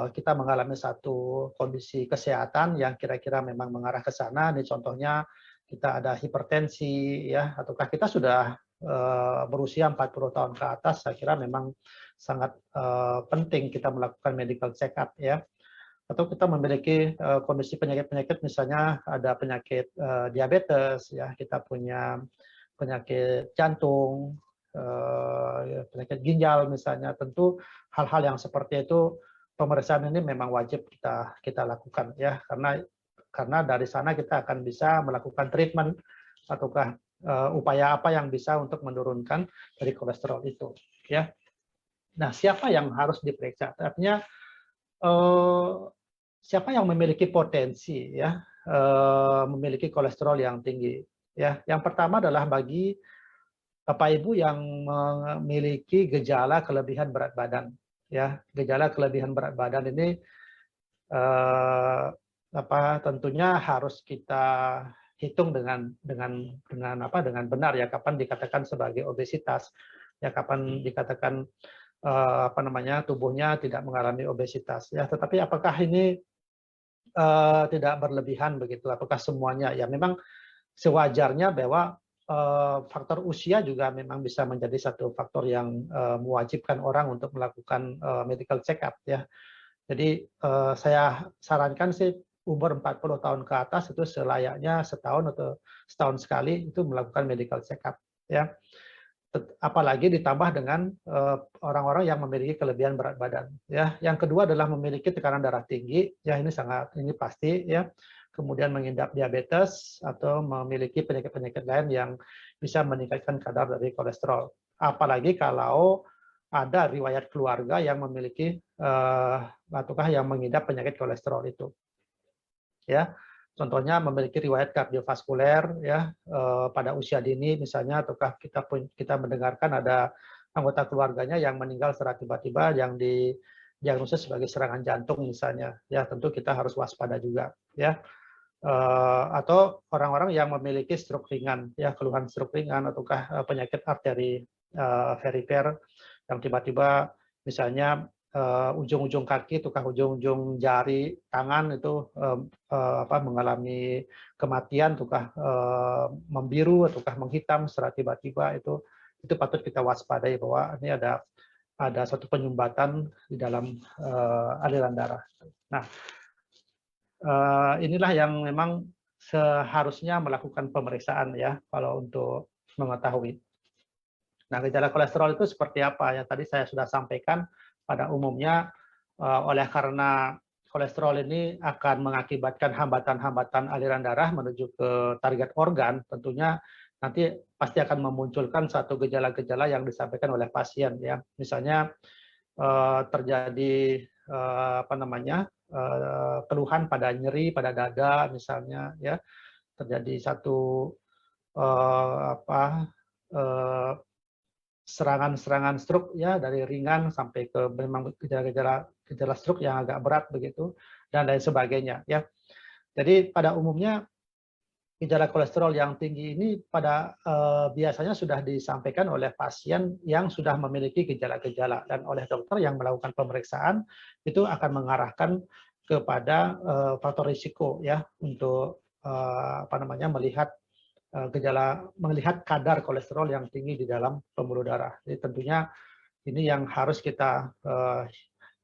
kita mengalami satu kondisi kesehatan yang kira-kira memang mengarah ke sana. Ini contohnya kita ada hipertensi, ya, ataukah kita sudah berusia 40 tahun ke atas, saya kira memang sangat penting kita melakukan medical check up, ya. Atau kita memiliki kondisi penyakit-penyakit, misalnya ada penyakit diabetes, ya, kita punya penyakit jantung, penyakit ginjal misalnya. Tentu hal-hal yang seperti itu pemeriksaan ini memang wajib kita lakukan ya, karena dari sana kita akan bisa melakukan treatment ataukah upaya apa yang bisa untuk menurunkan dari kolesterol itu ya. Nah, siapa yang harus diperiksa? Artinya siapa yang memiliki potensi ya memiliki kolesterol yang tinggi ya. Yang pertama adalah bagi Bapak Ibu yang memiliki gejala kelebihan berat badan ya. Gejala kelebihan berat badan ini tentunya harus kita hitung dengan benar ya, kapan dikatakan sebagai obesitas ya, kapan dikatakan tubuhnya tidak mengalami obesitas ya. Tetapi apakah ini tidak berlebihan begitu? Apakah semuanya? Ya memang sewajarnya bahwa faktor usia juga memang bisa menjadi satu faktor yang mewajibkan orang untuk melakukan medical check up ya. Jadi saya sarankan sih umur 40 tahun ke atas itu selayaknya setahun atau setahun sekali itu melakukan medical check up ya. Apalagi ditambah dengan orang-orang yang memiliki kelebihan berat badan ya. Yang kedua adalah memiliki tekanan darah tinggi ya, ini pasti ya. Kemudian mengidap diabetes atau memiliki penyakit-penyakit lain yang bisa meningkatkan kadar dari kolesterol. Apalagi kalau ada riwayat keluarga yang memiliki ataukah yang mengidap penyakit kolesterol itu ya. Contohnya memiliki riwayat kardiovaskuler ya pada usia dini misalnya, ataukah kita mendengarkan ada anggota keluarganya yang meninggal secara tiba-tiba yang didiagnosis sebagai serangan jantung misalnya ya, tentu kita harus waspada juga ya. Atau orang-orang yang memiliki stroke ringan ya, keluhan stroke ringan ataukah penyakit arteri perifer yang tiba-tiba misalnya ujung-ujung kaki ataukah ujung-ujung jari tangan itu mengalami kematian ataukah membiru ataukah menghitam secara tiba-tiba, itu patut kita waspadai bahwa ini ada suatu penyumbatan di dalam aliran darah. Nah, inilah yang memang seharusnya melakukan pemeriksaan ya kalau untuk mengetahui. Nah, gejala kolesterol itu seperti apa ya? Tadi saya sudah sampaikan, pada umumnya oleh karena kolesterol ini akan mengakibatkan hambatan-hambatan aliran darah menuju ke target organ, tentunya nanti pasti akan memunculkan satu gejala-gejala yang disampaikan oleh pasien ya. Misalnya terjadi keluhan pada nyeri pada dada misalnya ya, terjadi satu serangan-serangan stroke ya, dari ringan sampai ke memang gejala stroke yang agak berat begitu dan lain sebagainya ya. Jadi pada umumnya gejala kolesterol yang tinggi ini biasanya sudah disampaikan oleh pasien yang sudah memiliki gejala-gejala, dan oleh dokter yang melakukan pemeriksaan itu akan mengarahkan kepada faktor risiko ya untuk melihat kadar kolesterol yang tinggi di dalam pembuluh darah. Jadi tentunya ini yang harus kita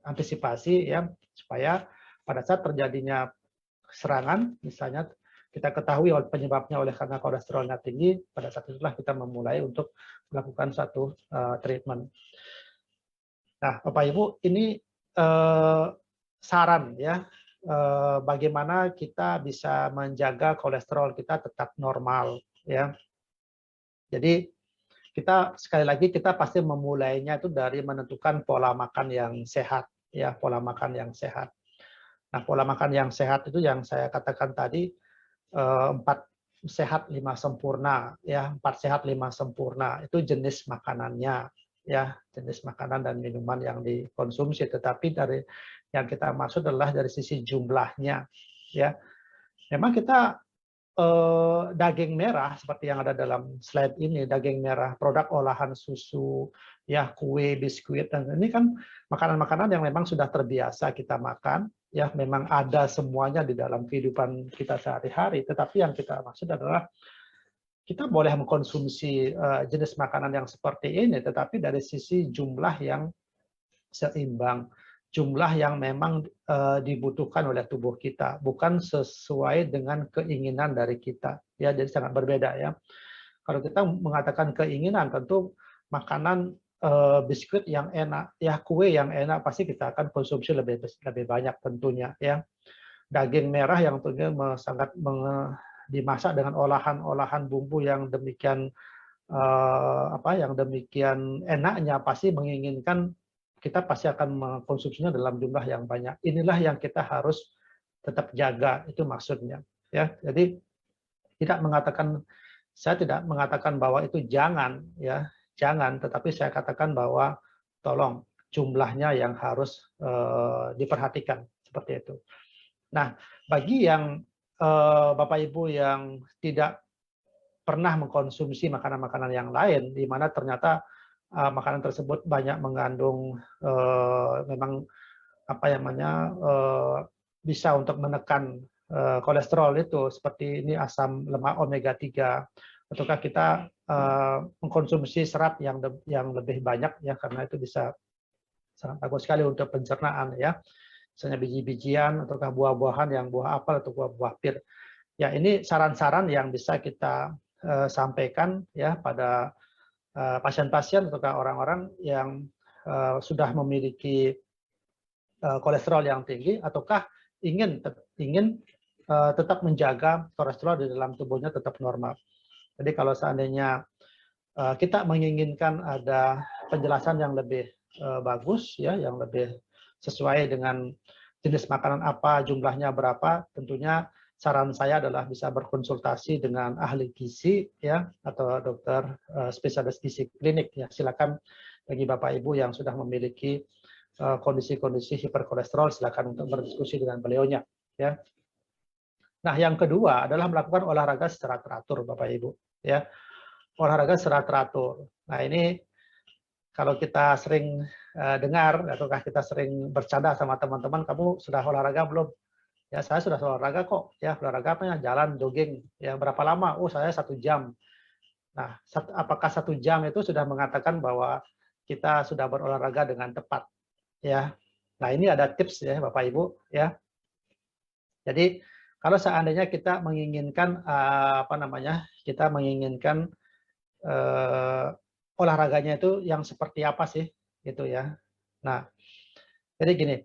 antisipasi ya, supaya pada saat terjadinya serangan misalnya kita ketahui penyebabnya karena kolesterolnya tinggi, pada saat itulah kita memulai untuk melakukan satu treatment. Nah, Bapak Ibu, ini saran ya, bagaimana kita bisa menjaga kolesterol kita tetap normal ya. Jadi sekali lagi kita pasti memulainya itu dari menentukan pola makan yang sehat ya, pola makan yang sehat. Nah, pola makan yang sehat itu yang saya katakan tadi, 4 sehat 5 sempurna ya, 4 sehat 5 sempurna itu jenis makanannya ya, jenis makanan dan minuman yang dikonsumsi. Tetapi dari yang kita maksud adalah dari sisi jumlahnya ya. Memang kita daging merah seperti yang ada dalam slide ini, daging merah, produk olahan susu ya, kue, biskuit, dan ini kan makanan-makanan yang memang sudah terbiasa kita makan ya, memang ada semuanya di dalam kehidupan kita sehari-hari. Tetapi yang kita maksud adalah kita boleh mengkonsumsi jenis makanan yang seperti ini, tetapi dari sisi jumlah yang seimbang, jumlah yang memang dibutuhkan oleh tubuh kita, bukan sesuai dengan keinginan dari kita ya. Jadi sangat berbeda ya. Kalau kita mengatakan keinginan, tentu makanan biskuit yang enak, ya kue yang enak pasti kita akan konsumsi lebih banyak tentunya ya. Daging merah yang tentunya sangat dimasak dengan olahan bumbu yang demikian yang demikian enaknya, pasti menginginkan kita pasti akan mengkonsumsinya dalam jumlah yang banyak. Inilah yang kita harus tetap jaga, itu maksudnya ya. Jadi saya tidak mengatakan bahwa itu jangan ya, jangan, tetapi saya katakan bahwa tolong jumlahnya yang harus diperhatikan seperti itu. Nah, bagi yang Bapak Ibu yang tidak pernah mengkonsumsi makanan-makanan yang lain, di mana ternyata makanan tersebut banyak mengandung memang bisa untuk menekan kolesterol itu, seperti ini asam lemak omega 3, ataukah kita mengkonsumsi serat yang lebih banyak ya, karena itu bisa sangat bagus sekali untuk pencernaan ya, misalnya biji-bijian ataukah buah-buahan yang buah apel atau buah-buah pir. Ya, ini saran-saran yang bisa kita sampaikan ya pada pasien-pasien atau orang-orang yang sudah memiliki kolesterol yang tinggi ataukah ingin tetap menjaga kolesterol di dalam tubuhnya tetap normal. Jadi kalau seandainya kita menginginkan ada penjelasan yang lebih bagus ya, yang lebih sesuai dengan jenis makanan apa, jumlahnya berapa, tentunya saran saya adalah bisa berkonsultasi dengan ahli gizi ya, atau dokter spesialis gizi klinik ya. Silakan bagi Bapak Ibu yang sudah memiliki kondisi-kondisi hiperkolesterol, silakan untuk berdiskusi dengan beliaunya ya. Nah, yang kedua adalah melakukan olahraga secara teratur Bapak Ibu ya. Olahraga secara teratur. Nah, ini kalau kita sering dengar ataukah kita sering bercanda sama teman-teman, kamu sudah olahraga belum? Ya, saya sudah olahraga kok. Ya, olahraga apa ya? Jalan, jogging. Ya, berapa lama? Oh, saya 1 jam. Nah, apakah 1 jam itu sudah mengatakan bahwa kita sudah berolahraga dengan tepat? Ya. Nah, ini ada tips ya, Bapak Ibu. Ya. Jadi, kalau seandainya kita menginginkan kita menginginkan olahraganya itu yang seperti apa sih, gitu ya. Nah, jadi gini.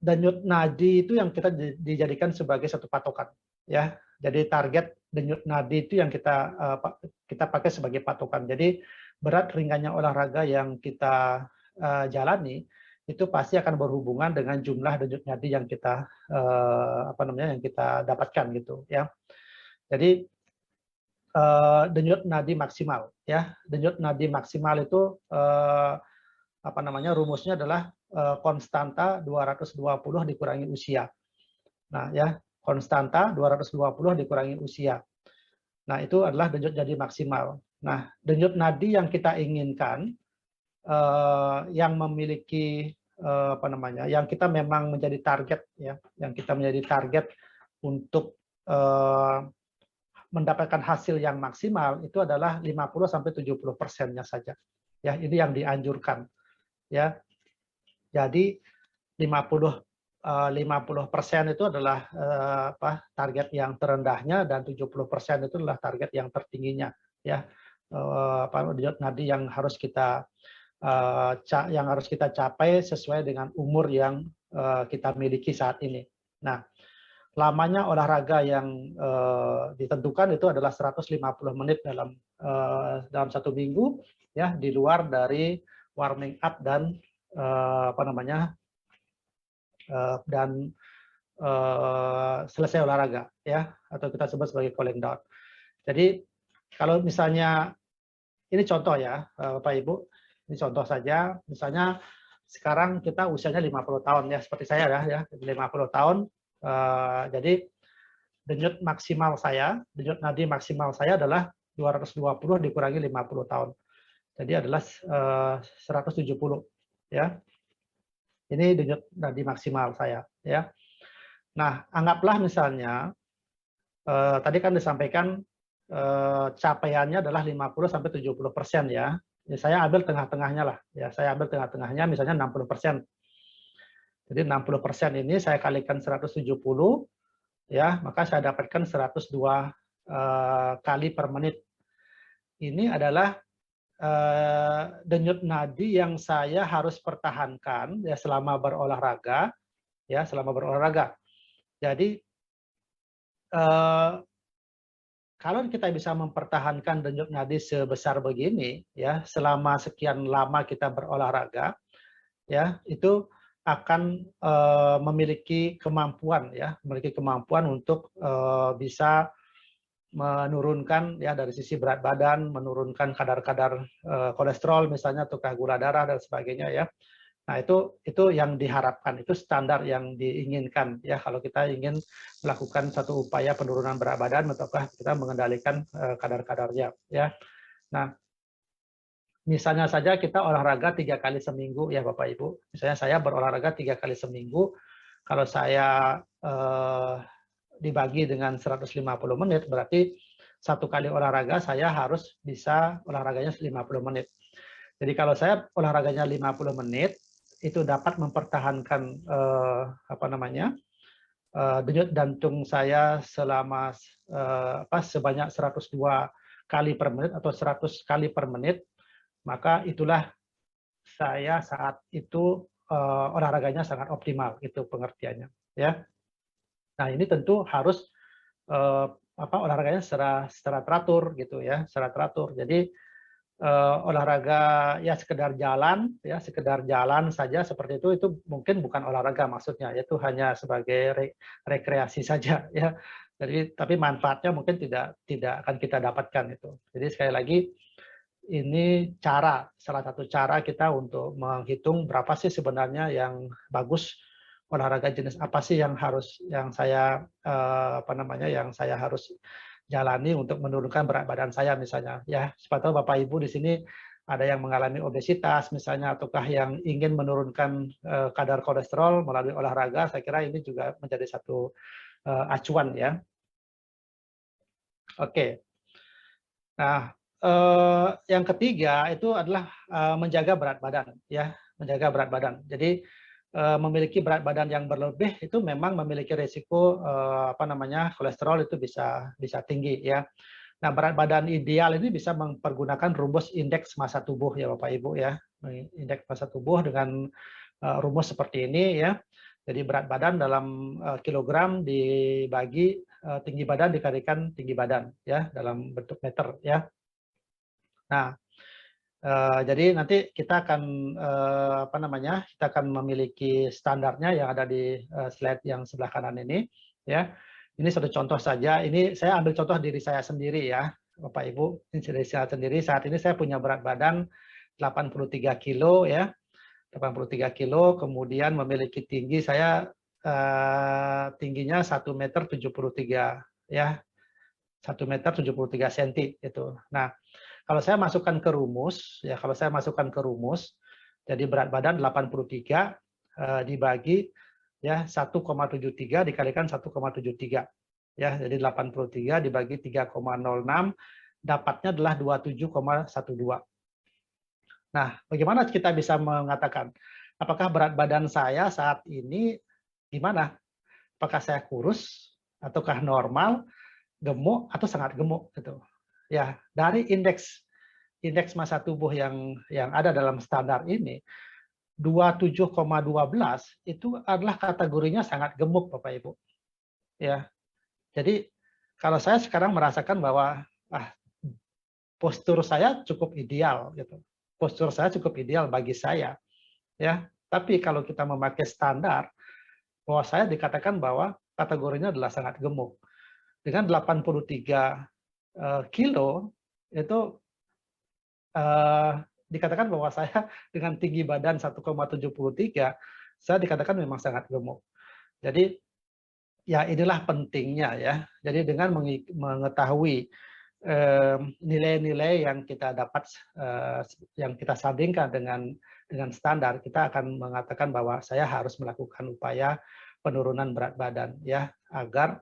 Denyut nadi itu yang kita dijadikan sebagai satu patokan ya. Jadi target denyut nadi itu yang kita pakai sebagai patokan. Jadi berat ringannya olahraga yang kita jalani itu pasti akan berhubungan dengan jumlah denyut nadi yang kita yang kita dapatkan gitu ya. Jadi denyut nadi maksimal ya. Denyut nadi maksimal itu rumusnya adalah konstanta 220 dikurangi usia. Nah, ya, konstanta 220 dikurangi usia. Nah, itu adalah denyut nadi maksimal. Nah, denyut nadi yang kita inginkan yang memiliki yang kita memang menjadi target ya, yang kita menjadi target untuk mendapatkan hasil yang maksimal itu adalah 50 sampai 70%-nya saja. Ya, ini yang dianjurkan. Ya, jadi 50% itu adalah target yang terendahnya dan 70% itu adalah target yang tertingginya ya. Denyut nadi yang harus kita capai sesuai dengan umur yang kita miliki saat ini. Nah, lamanya olahraga yang ditentukan itu adalah 150 menit dalam 1 minggu ya, di luar dari warming up dan selesai olahraga ya, atau kita sebut sebagai cooling down. Jadi kalau misalnya ini contoh ya Bapak Ibu, ini contoh saja, misalnya sekarang kita usianya 50 tahun ya, seperti saya ya 50 tahun, jadi denyut nadi maksimal saya adalah 220 dikurangi 50 tahun. Jadi adalah 170 ya. Ini denyut nadi maksimal saya ya. Nah, anggaplah misalnya tadi kan disampaikan capaiannya adalah 50 sampai 70% ya. Ya, saya ambil tengah-tengahnya lah ya. Saya ambil tengah-tengahnya misalnya 60%. Jadi 60% ini saya kalikan 170 ya, maka saya dapatkan 102 kali per menit. Ini adalah denyut nadi yang saya harus pertahankan ya selama berolahraga, ya selama berolahraga. Jadi kalau kita bisa mempertahankan denyut nadi sebesar begini ya selama sekian lama kita berolahraga, ya itu akan memiliki kemampuan untuk bisa menurunkan ya dari sisi berat badan, menurunkan kadar-kadar kolesterol misalnya atau gula darah dan sebagainya ya. Nah, itu yang diharapkan, itu standar yang diinginkan ya kalau kita ingin melakukan satu upaya penurunan berat badan ataukah kita mengendalikan kadar-kadarnya ya. Nah, misalnya saja kita olahraga 3 kali seminggu ya Bapak Ibu. Misalnya saya berolahraga 3 kali seminggu, kalau saya dibagi dengan 150 menit, berarti satu kali olahraga saya harus bisa olahraganya 50 menit. Jadi kalau saya olahraganya 50 menit, itu dapat mempertahankan denyut jantung saya selama sebanyak 102 kali per menit atau 100 kali per menit, maka itulah saya saat itu olahraganya sangat optimal, itu pengertiannya ya. Nah, ini tentu harus olahraganya secara teratur gitu ya, secara teratur. Jadi olahraga ya sekedar jalan saja seperti itu mungkin bukan olahraga maksudnya, itu hanya sebagai rekreasi saja ya. Jadi tapi manfaatnya mungkin tidak akan kita dapatkan itu. Jadi sekali lagi ini salah satu cara kita untuk menghitung berapa sih sebenarnya yang bagus, olahraga jenis apa sih yang saya harus jalani untuk menurunkan berat badan saya misalnya ya. Siapa tahu Bapak Ibu di sini ada yang mengalami obesitas misalnya ataukah yang ingin menurunkan kadar kolesterol melalui olahraga, saya kira ini juga menjadi satu acuan ya. Oke. Nah, yang ketiga itu adalah menjaga berat badan ya, menjaga berat badan. Jadi memiliki berat badan yang berlebih itu memang memiliki risiko kolesterol itu bisa tinggi ya. Nah, berat badan ideal ini bisa mempergunakan rumus indeks massa tubuh ya Bapak Ibu ya. Indeks massa tubuh dengan rumus seperti ini ya. Jadi berat badan dalam kilogram dibagi tinggi badan dikalikan tinggi badan ya dalam bentuk meter ya. Nah, jadi nanti kita akan kita akan memiliki standarnya yang ada di slide yang sebelah kanan ini ya. Ini satu contoh saja. Ini saya ambil contoh diri saya sendiri ya, Bapak Ibu. Ini dari saya sendiri. Saat ini saya punya berat badan 83 kilo ya, 83 kilo. Kemudian memiliki tinggi saya tingginya 1,73 meter ya, 1,73 meter cm itu. Nah, kalau saya masukkan ke rumus, jadi berat badan 83 dibagi ya 1,73 dikalikan 1,73 ya, jadi 83 dibagi 3,06 dapatnya adalah 27,12. Nah, bagaimana kita bisa mengatakan apakah berat badan saya saat ini gimana? Apakah saya kurus ataukah normal, gemuk atau sangat gemuk gitu. Ya, dari indeks massa tubuh yang ada dalam standar ini 27,12 itu adalah kategorinya sangat gemuk Bapak Ibu. Ya. Jadi kalau saya sekarang merasakan bahwa postur saya cukup ideal gitu. Postur saya cukup ideal bagi saya. Ya. Tapi kalau kita memakai standar bahwa saya dikatakan bahwa kategorinya adalah sangat gemuk. Dengan 83 kilo itu dikatakan bahwa saya dengan tinggi badan 1,73 saya dikatakan memang sangat gemuk. Jadi ya inilah pentingnya ya. Jadi dengan mengetahui nilai-nilai yang kita dapat yang kita sandingkan dengan standar, kita akan mengatakan bahwa saya harus melakukan upaya penurunan berat badan ya agar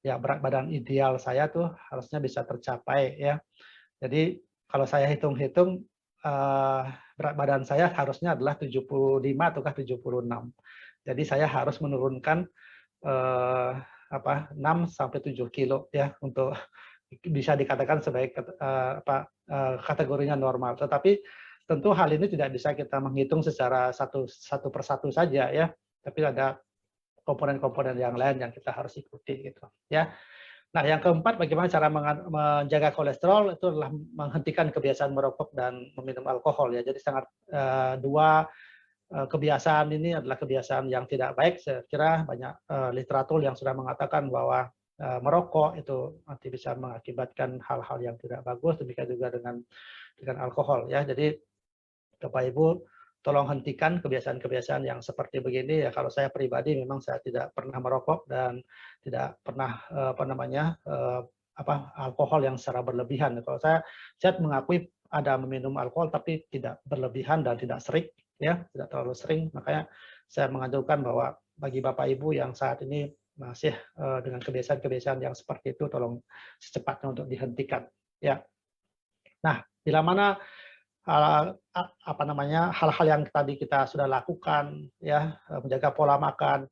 ya berat badan ideal saya tuh harusnya bisa tercapai ya. Jadi kalau saya hitung-hitung berat badan saya harusnya adalah 75 ataukah 76. Jadi saya harus menurunkan 6 sampai 7 kilo ya untuk bisa dikatakan sebagai kategorinya normal. Tetapi tentu hal ini tidak bisa kita menghitung secara satu persatu saja ya, tapi ada komponen-komponen yang lain yang kita harus ikuti gitu ya. Nah, yang keempat, bagaimana cara menjaga kolesterol itu adalah menghentikan kebiasaan merokok dan meminum alkohol ya. Jadi sangat dua kebiasaan ini adalah kebiasaan yang tidak baik. Saya kira banyak literatur yang sudah mengatakan bahwa merokok itu nanti bisa mengakibatkan hal-hal yang tidak bagus. Demikian juga dengan alkohol ya. Jadi Bapak Ibu tolong hentikan kebiasaan-kebiasaan yang seperti begini ya. Kalau saya pribadi memang saya tidak pernah merokok dan tidak pernah alkohol yang secara berlebihan. Kalau saya mengakui ada meminum alkohol tapi tidak berlebihan dan tidak sering ya, tidak terlalu sering. Makanya saya menganjurkan bahwa bagi Bapak Ibu yang saat ini masih dengan kebiasaan-kebiasaan yang seperti itu tolong secepatnya untuk dihentikan ya. Nah, bila mana hal-hal yang tadi kita sudah lakukan ya, menjaga pola makan,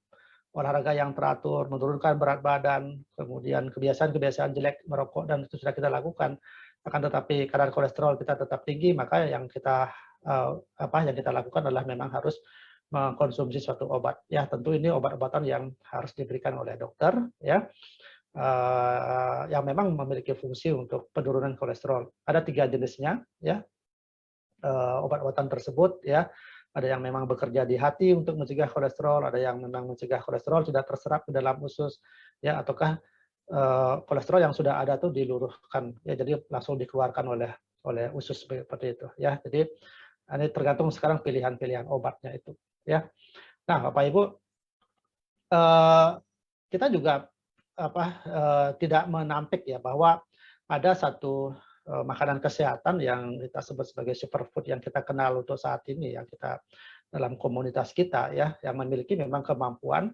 olahraga yang teratur, menurunkan berat badan, kemudian kebiasaan-kebiasaan jelek merokok dan itu sudah kita lakukan, akan tetapi kadar kolesterol kita tetap tinggi, maka yang kita lakukan adalah memang harus mengkonsumsi suatu obat ya. Tentu ini obat-obatan yang harus diberikan oleh dokter ya, yang memang memiliki fungsi untuk penurunan kolesterol. Ada 3 jenisnya ya. Obat-obatan tersebut ya, ada yang memang bekerja di hati untuk mencegah kolesterol, ada yang memang mencegah kolesterol tidak terserap ke dalam usus ya, ataukah kolesterol yang sudah ada tuh diluruhkan ya, jadi langsung dikeluarkan oleh usus seperti itu ya. Jadi ini tergantung sekarang pilihan-pilihan obatnya itu ya. Nah, Bapak Ibu, kita juga tidak menampik ya bahwa ada satu makanan kesehatan yang kita sebut sebagai superfood yang kita kenal untuk saat ini, yang kita dalam komunitas kita ya, yang memiliki memang kemampuan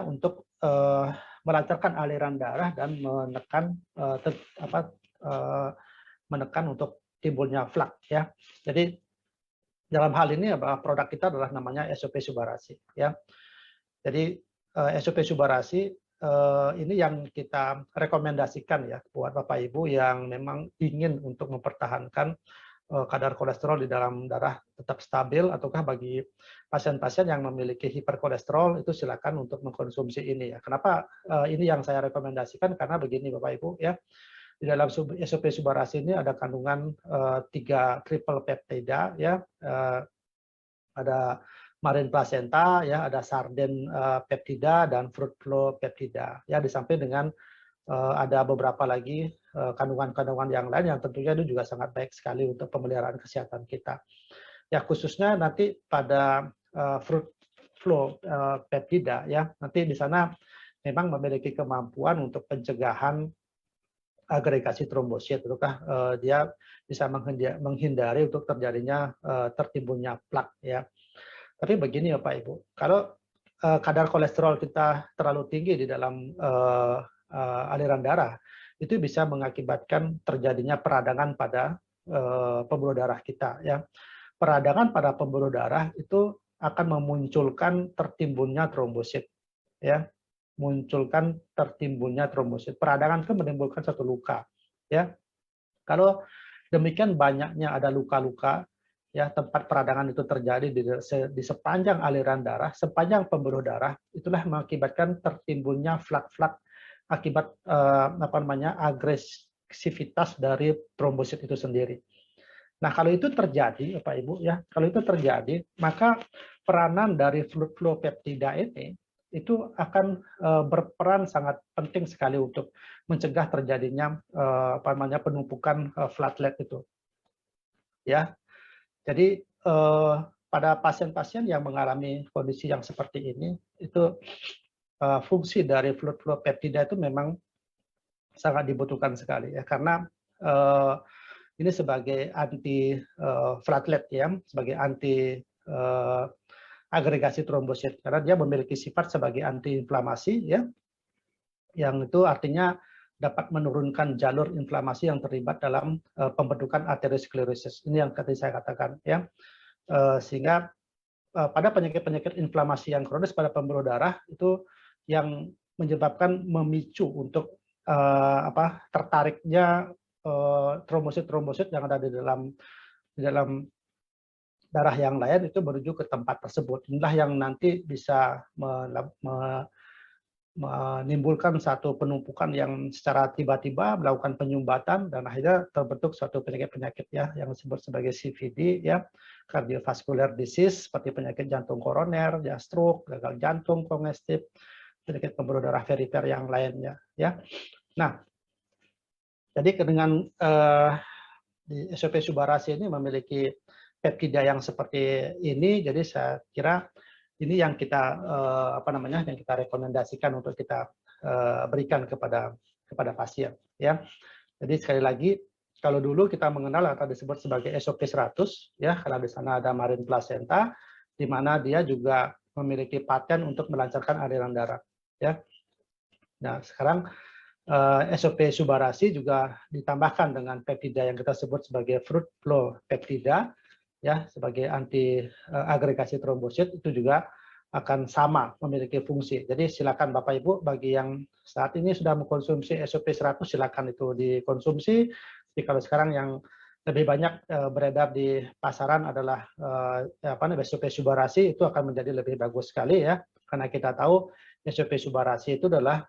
untuk melancarkan aliran darah dan menekan untuk timbulnya flak ya. Jadi dalam hal ini produk kita adalah namanya SOP Subarasi ya. Jadi SOP Subarasi ini yang kita rekomendasikan ya buat Bapak Ibu yang memang ingin untuk mempertahankan kadar kolesterol di dalam darah tetap stabil, ataukah bagi pasien-pasien yang memiliki hiperkolesterol itu silakan untuk mengkonsumsi ini ya. Kenapa ini yang saya rekomendasikan? Karena begini Bapak Ibu ya, di dalam SOP Subarasi ini ada kandungan 3 triple peptida ya, ada marin placenta ya, ada sarden peptida dan fruit flow peptida ya, di samping dengan ada beberapa lagi kandungan-kandungan yang lain yang tentunya itu juga sangat baik sekali untuk pemeliharaan kesehatan kita ya, khususnya nanti pada fruit flow peptida ya, nanti di sana memang memiliki kemampuan untuk pencegahan agregasi trombosit, ataukah dia bisa menghindari untuk terjadinya tertimbunnya plak ya. Tapi begini Bapak Ibu, kalau kadar kolesterol kita terlalu tinggi di dalam aliran darah, itu bisa mengakibatkan terjadinya peradangan pada pembuluh darah kita ya. Peradangan pada pembuluh darah itu akan memunculkan tertimbunnya trombosit ya. Munculkan tertimbunnya trombosit. Peradangan itu menimbulkan satu luka ya. Kalau demikian banyaknya ada luka-luka ya, tempat peradangan itu terjadi di sepanjang aliran darah, sepanjang pembuluh darah, itulah mengakibatkan tertimbunnya flak-flak akibat agresivitas dari trombosit itu sendiri. Nah, kalau itu terjadi, Bapak Ibu ya, kalau itu terjadi, maka peranan dari fluid flow peptida ini itu akan berperan sangat penting sekali untuk mencegah terjadinya penumpukan platelet itu. Ya. Jadi pada pasien-pasien yang mengalami kondisi yang seperti ini, itu fungsi dari fluid flow peptida itu memang sangat dibutuhkan sekali ya, karena ini sebagai anti platelet ya, sebagai anti agregasi trombosit, karena dia memiliki sifat sebagai antiinflamasi ya, yang itu artinya dapat menurunkan jalur inflamasi yang terlibat dalam pembentukan arteriosklerosis. Ini yang tadi saya katakan ya. Sehingga pada penyakit-penyakit inflamasi yang kronis pada pembuluh darah itu yang menyebabkan memicu untuk tertariknya trombosit-trombosit yang ada di dalam darah yang lain itu menuju ke tempat tersebut. Inilah yang nanti bisa menimbulkan satu penumpukan yang secara tiba-tiba melakukan penyumbatan dan akhirnya terbentuk suatu penyakit-penyakit ya yang disebut sebagai CVD ya, cardiovascular disease seperti penyakit jantung koroner, ya stroke, gagal jantung kongestif, penyakit pembuluh darah perifer yang lainnya ya. Nah, jadi dengan di SOP Subbarasi ini memiliki peptida yang seperti ini, jadi saya kira ini yang kita yang kita rekomendasikan untuk kita berikan kepada pasien ya. Jadi sekali lagi kalau dulu kita mengenal atau disebut sebagai SOP 100 ya, karena di sana ada marine placenta di mana dia juga memiliki paten untuk melancarkan aliran darah ya. Nah, sekarang SOP Subbarasi juga ditambahkan dengan peptida yang kita sebut sebagai fruit flow peptida ya, sebagai anti agregasi trombosit itu juga akan sama memiliki fungsi. Jadi silakan Bapak Ibu bagi yang saat ini sudah mengkonsumsi SOP 100 silakan itu dikonsumsi. Jadi kalau sekarang yang lebih banyak beredar di pasaran adalah SOP Subbarasi itu akan menjadi lebih bagus sekali ya. Karena kita tahu SOP Subbarasi itu adalah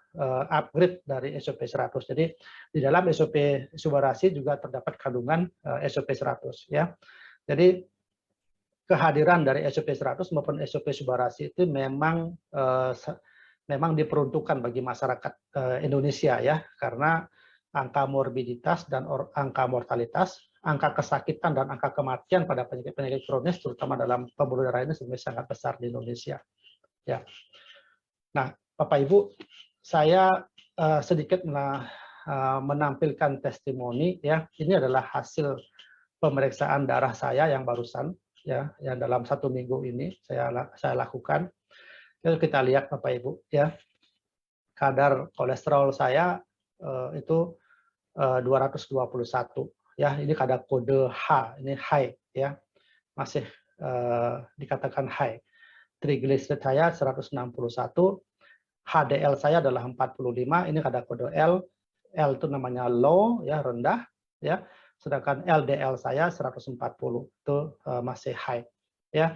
upgrade dari SOP 100. Jadi di dalam SOP Subbarasi juga terdapat kandungan SOP 100 ya. Jadi kehadiran dari SOP 100 maupun SOP Subbarasi itu memang diperuntukkan bagi masyarakat Indonesia ya, karena angka morbiditas dan angka mortalitas, angka kesakitan dan angka kematian pada penyakit-penyakit kronis terutama dalam pembuluh darah ini sebenarnya sangat besar di Indonesia. Ya. Nah, Bapak Ibu, saya sedikit menampilkan testimoni ya. Ini adalah hasil pemeriksaan darah saya yang barusan ya, yang dalam 1 minggu ini saya lakukan. Lalu kita lihat Bapak Ibu ya, kadar kolesterol saya itu 221 ya, ini kadar kode H, ini high ya, masih dikatakan high. Triglyceride saya 161, HDL saya adalah 45, ini kadar kode L, L itu namanya low ya, rendah ya. Sedangkan LDL saya 140 itu masih high ya.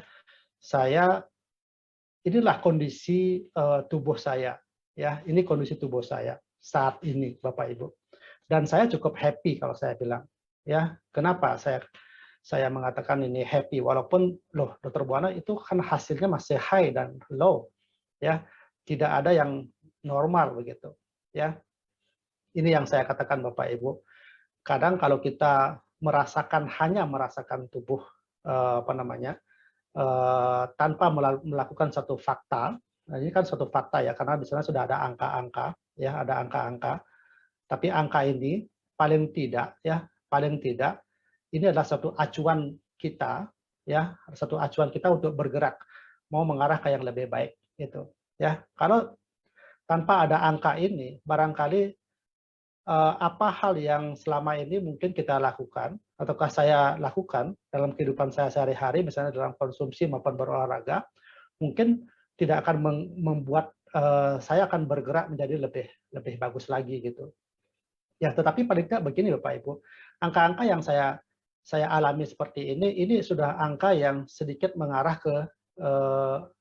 Inilah kondisi tubuh saya ya. Ini kondisi tubuh saya saat ini Bapak Ibu. Dan saya cukup happy kalau saya bilang ya. Kenapa saya mengatakan ini happy walaupun loh Dr. Buana itu kan hasilnya masih high dan low ya. Tidak ada yang normal begitu ya. Ini yang saya katakan Bapak Ibu. Kadang kalau kita hanya merasakan tubuh tanpa melakukan satu fakta, nah ini kan satu fakta ya, karena di sana sudah ada angka-angka ya, ada angka-angka. Tapi angka ini paling tidak ini adalah satu acuan kita ya, satu acuan kita untuk bergerak mau mengarah ke yang lebih baik gitu ya. Kalau tanpa ada angka ini barangkali apa hal yang selama ini mungkin kita lakukan, ataukah saya lakukan dalam kehidupan saya sehari-hari, misalnya dalam konsumsi maupun berolahraga, mungkin tidak akan membuat saya akan bergerak menjadi lebih bagus lagi gitu. Ya, tetapi paling tidak begini Bapak Ibu, angka-angka yang saya alami seperti ini sudah angka yang sedikit mengarah ke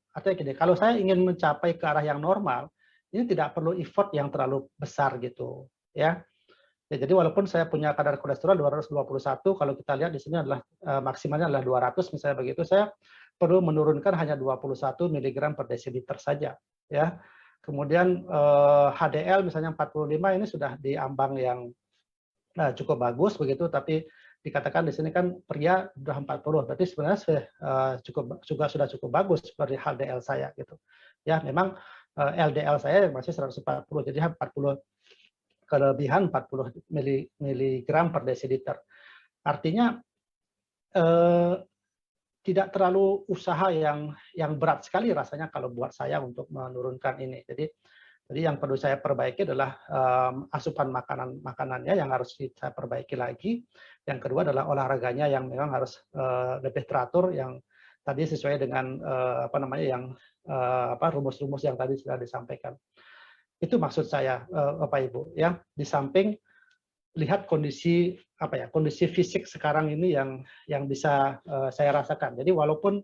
artinya gini, kalau saya ingin mencapai ke arah yang normal, ini tidak perlu effort yang terlalu besar gitu. Ya, jadi walaupun saya punya kadar kolesterol 221, kalau kita lihat di sini adalah maksimalnya adalah 200 misalnya begitu, saya perlu menurunkan hanya 21 mg per desiliter saja ya. Kemudian HDL misalnya 45 ini sudah di ambang yang cukup bagus begitu, tapi dikatakan di sini kan pria sudah 40, berarti sebenarnya sudah cukup bagus seperti HDL saya gitu. Ya, memang LDL saya masih 140, jadi 40 kelebihan 40 mg per desiliter. Artinya tidak terlalu usaha yang berat sekali rasanya kalau buat saya untuk menurunkan ini. Jadi yang perlu saya perbaiki adalah asupan makanannya yang harus saya perbaiki lagi. Yang kedua adalah olahraganya yang memang harus lebih teratur, yang tadi sesuai dengan rumus-rumus yang tadi sudah disampaikan. Itu maksud saya, Bapak Ibu, ya. Di samping lihat kondisi kondisi fisik sekarang ini yang bisa saya rasakan. Jadi walaupun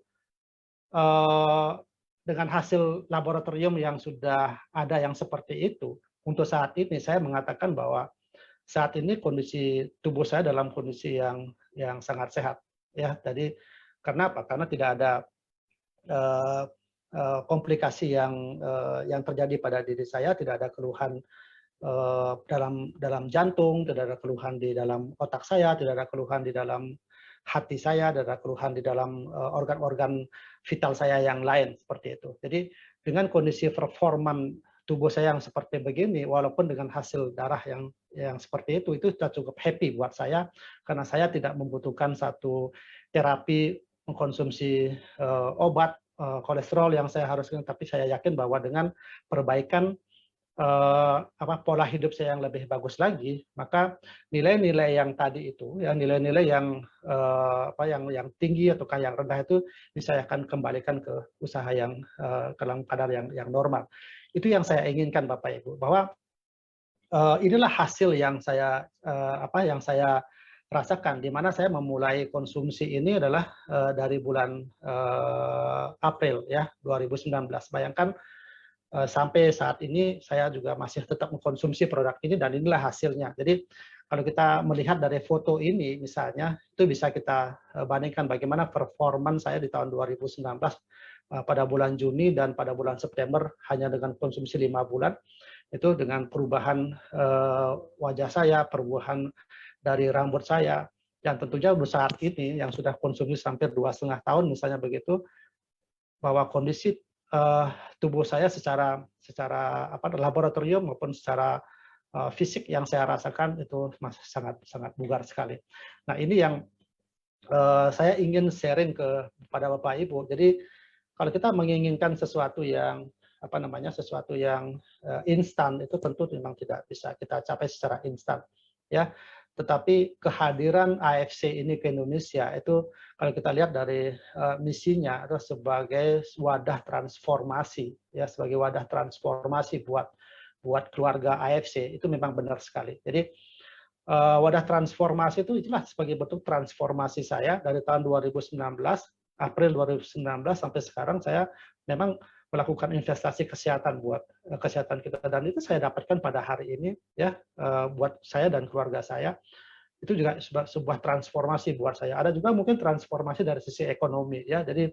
dengan hasil laboratorium yang sudah ada yang seperti itu, untuk saat ini saya mengatakan bahwa saat ini kondisi tubuh saya dalam kondisi yang sangat sehat, ya. Jadi karena apa? Karena tidak ada komplikasi yang terjadi pada diri saya, tidak ada keluhan dalam jantung, tidak ada keluhan di dalam otak saya, tidak ada keluhan di dalam hati saya, tidak ada keluhan di dalam organ-organ vital saya yang lain seperti itu. Jadi dengan kondisi performan tubuh saya yang seperti begini, walaupun dengan hasil darah yang seperti itu sudah cukup happy buat saya, karena saya tidak membutuhkan satu terapi mengkonsumsi obat kolesterol yang saya haruskan, tapi saya yakin bahwa dengan perbaikan pola hidup saya yang lebih bagus lagi, maka nilai-nilai yang tadi itu, ya nilai-nilai yang tinggi ataukah yang rendah itu saya akan kembalikan ke usaha yang dalam kadar yang normal. Itu yang saya inginkan Bapak Ibu, bahwa inilah hasil yang saya rasakan, di mana saya memulai konsumsi ini adalah dari bulan April ya 2019. Bayangkan sampai saat ini saya juga masih tetap mengkonsumsi produk ini dan inilah hasilnya. Jadi kalau kita melihat dari foto ini misalnya, itu bisa kita bandingkan bagaimana performan saya di tahun 2019 pada bulan Juni dan pada bulan September hanya dengan konsumsi 5 bulan, itu dengan perubahan wajah saya, perubahan dari rambut saya, dan tentunya untuk saat ini yang sudah konsumsi hampir 2,5 tahun misalnya begitu, bahwa kondisi tubuh saya secara laboratorium maupun secara fisik yang saya rasakan itu masih sangat bugar sekali. Nah ini yang saya ingin sharing kepada Bapak Ibu. Jadi kalau kita menginginkan sesuatu yang sesuatu yang instan, itu tentu memang tidak bisa kita capai secara instan, ya. Tetapi kehadiran AFC ini ke Indonesia itu kalau kita lihat dari misinya adalah sebagai wadah transformasi, ya, sebagai wadah transformasi buat keluarga AFC, itu memang benar sekali. Jadi wadah transformasi itulah sebagai bentuk transformasi saya dari tahun 2019, April 2019 sampai sekarang saya memang melakukan investasi kesehatan buat kesehatan kita, dan itu saya dapatkan pada hari ini ya, buat saya dan keluarga saya. Itu juga sebuah transformasi buat saya. Ada juga mungkin transformasi dari sisi ekonomi ya. Jadi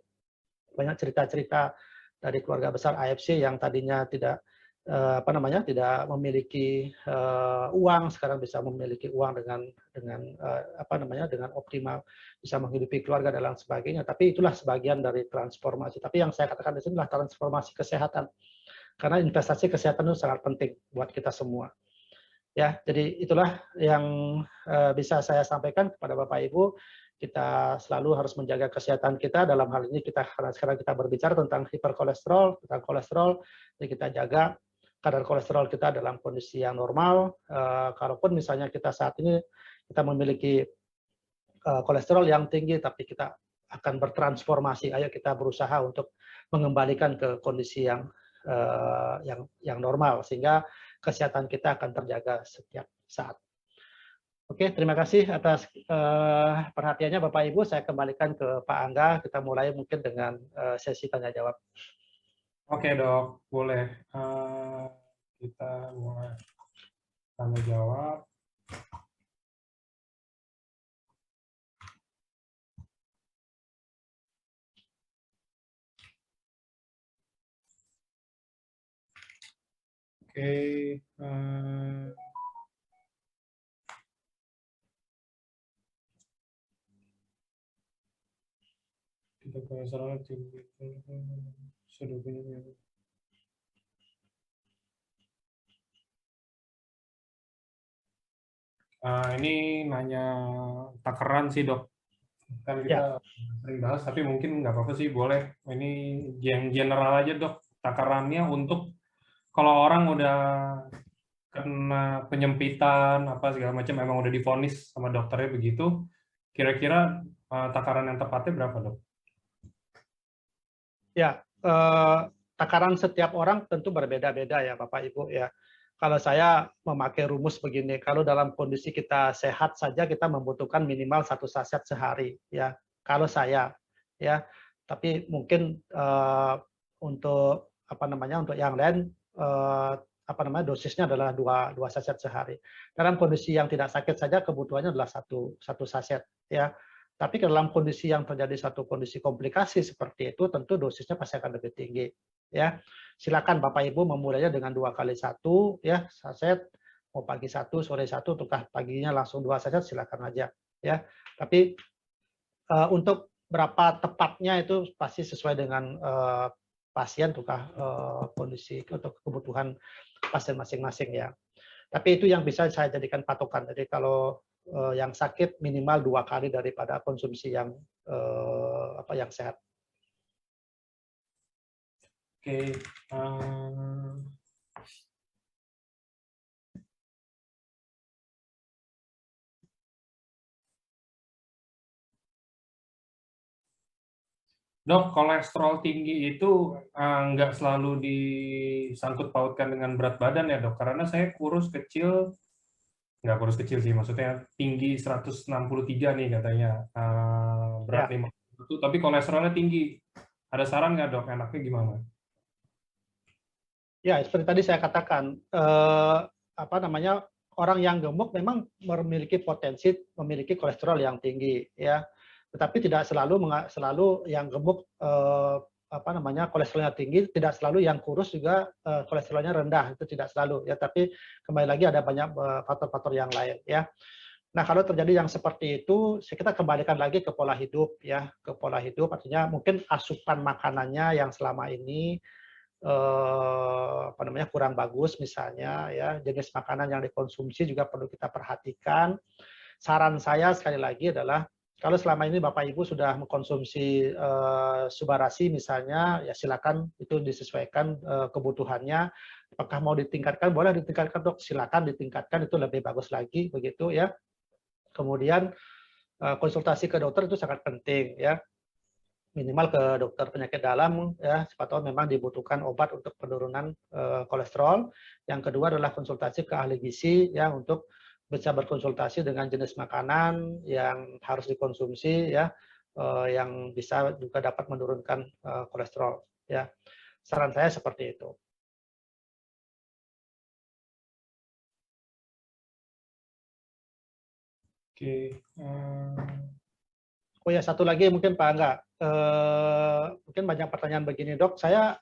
banyak cerita-cerita dari keluarga besar AFC yang tadinya tidak tidak memiliki uang, sekarang bisa memiliki uang dengan optimal, bisa menghidupi keluarga dan lain sebagainya. Tapi itulah sebagian dari transformasi. Tapi yang saya katakan di sini adalah transformasi kesehatan, karena investasi kesehatan itu sangat penting buat kita semua. Ya, jadi itulah yang bisa saya sampaikan kepada Bapak Ibu. Kita selalu harus menjaga kesehatan kita. Dalam hal ini karena sekarang kita berbicara tentang hiperkolesterol, tentang kolesterol, jadi kita jaga kadar kolesterol kita dalam kondisi yang normal. Kalaupun misalnya kita saat ini kita memiliki kolesterol yang tinggi, tapi kita akan bertransformasi. Ayo kita berusaha untuk mengembalikan ke kondisi yang normal, sehingga kesehatan kita akan terjaga setiap saat. Oke, terima kasih atas perhatiannya Bapak Ibu. Saya kembalikan ke Pak Angga. Kita mulai mungkin dengan sesi tanya jawab. Oke dok, boleh. Kita mulai tanya jawab. Oke, kita salah ini nanya takaran sih dok, kan kita sering bahas, tapi mungkin nggak apa-apa sih, boleh. Ini yang general aja dok, takarannya untuk kalau orang udah kena penyempitan apa segala macam, memang udah divonis sama dokternya begitu, kira-kira takaran yang tepatnya berapa dok? Ya, takaran setiap orang tentu berbeda-beda ya Bapak Ibu ya. Kalau saya memakai rumus begini, kalau dalam kondisi kita sehat saja kita membutuhkan minimal 1 saset sehari ya. Kalau saya ya, tapi mungkin untuk apa namanya untuk yang lain apa namanya dosisnya adalah 2 saset sehari. Dalam kondisi yang tidak sakit saja kebutuhannya adalah satu saset ya. Tapi dalam kondisi yang terjadi satu kondisi komplikasi seperti itu tentu dosisnya pasti akan lebih tinggi ya. Silakan Bapak Ibu memulainya dengan 2 kali 1 ya saset, mau pagi 1, sore 1, ataukah paginya langsung 2 saset silakan aja ya. Tapi untuk berapa tepatnya itu pasti sesuai dengan pasien ataukah kondisi atau kebutuhan pasien masing-masing ya. Tapi itu yang bisa saya jadikan patokan. Jadi kalau yang sakit minimal 2 kali daripada konsumsi yang yang sehat. Oke. Dok, kolesterol tinggi itu nggak selalu disangkut pautkan dengan berat badan ya dok, karena saya kurus kecil, nggak kurus kecil sih, maksudnya tinggi 163 nih katanya, berat Ya. 51, tapi kolesterolnya tinggi. Ada saran nggak dok, enaknya gimana? Ya, seperti tadi saya katakan, apa namanya, orang yang gemuk memang memiliki potensi memiliki kolesterol yang tinggi, ya. Tetapi tidak selalu yang gemuk, apa namanya, kolesterolnya tinggi, tidak selalu yang kurus juga kolesterolnya rendah, itu tidak selalu, ya. Tapi kembali lagi ada banyak faktor-faktor yang lain, ya. Nah, kalau terjadi yang seperti itu, kita kembalikan lagi ke pola hidup, ya. Ke pola hidup artinya mungkin asupan makanannya yang selama ini apa namanya kurang bagus misalnya ya, jenis makanan yang dikonsumsi juga perlu kita perhatikan. Saran saya sekali lagi adalah kalau selama ini Bapak Ibu sudah mengkonsumsi Subarasi misalnya, ya silakan itu disesuaikan kebutuhannya. Apakah mau ditingkatkan? Boleh ditingkatkan dok, silakan ditingkatkan itu lebih bagus lagi begitu ya. Kemudian konsultasi ke dokter itu sangat penting ya, minimal ke dokter penyakit dalam ya, siapa tahu memang dibutuhkan obat untuk penurunan kolesterol. Yang kedua adalah konsultasi ke ahli gizi ya, untuk bisa berkonsultasi dengan jenis makanan yang harus dikonsumsi ya, yang bisa juga dapat menurunkan kolesterol ya. Saran saya seperti itu. Oke. Oh ya, satu lagi mungkin Pak Angga, mungkin banyak pertanyaan begini dok, saya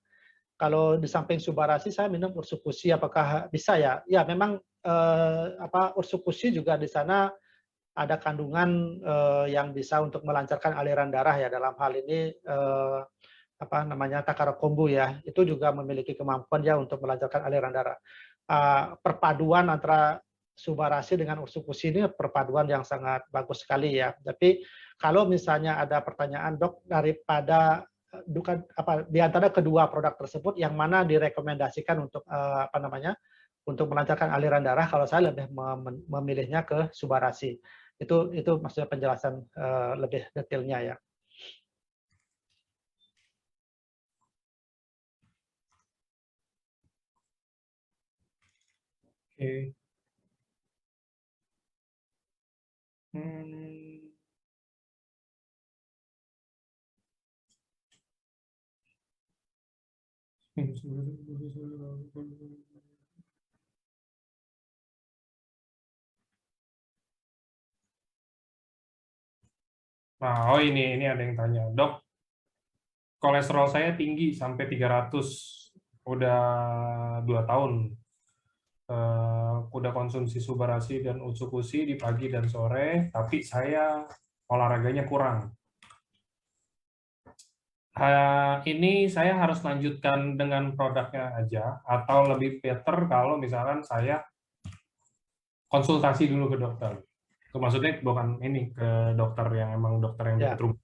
kalau di samping Subarasi saya minum Ursukusi, apakah bisa ya? Ya memang Ursukusi juga di sana ada kandungan yang bisa untuk melancarkan aliran darah ya, dalam hal ini apa namanya Takara Kombu ya, itu juga memiliki kemampuan ya untuk melancarkan aliran darah. Perpaduan antara Subarasi dengan Ursukusi ini perpaduan yang sangat bagus sekali ya. Tapi kalau misalnya ada pertanyaan dok, daripada di antara kedua produk tersebut yang mana direkomendasikan untuk apa namanya untuk melancarkan aliran darah, kalau saya lebih memilihnya ke Subarasi. Itu maksudnya penjelasan lebih detailnya ya. Oke. Nah, ini ada yang tanya, dok, kolesterol saya tinggi sampai 300, udah 2 tahun. Udah konsumsi Subarasi dan Utsukushi di pagi dan sore, tapi saya olahraganya kurang. Ini saya harus lanjutkan dengan produknya aja, atau lebih better kalau misalkan saya konsultasi dulu ke dokter. Itu maksudnya bukan ini ke dokter yang emang dokter yang dekat rumah.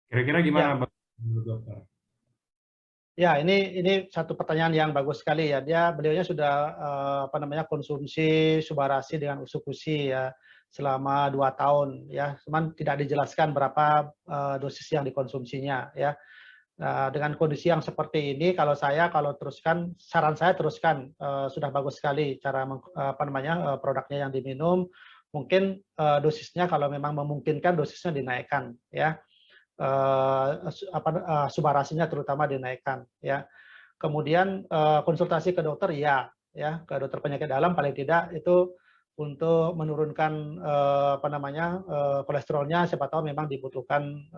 Kira-kira gimana menurut dokter? Ya, ini satu pertanyaan yang bagus sekali ya. Beliaunya sudah apa namanya konsumsi Subarasi dengan Utsukushi ya selama 2 tahun ya. Cuman tidak dijelaskan berapa dosis yang dikonsumsinya ya. Nah, dengan kondisi yang seperti ini, kalau teruskan, saran saya teruskan, sudah bagus sekali cara produknya yang diminum. Mungkin dosisnya kalau memang memungkinkan dosisnya dinaikkan, ya. Subarasinya terutama dinaikkan, ya. Kemudian konsultasi ke dokter, ke dokter penyakit dalam paling tidak itu untuk menurunkan kolesterolnya, siapa tahu memang dibutuhkan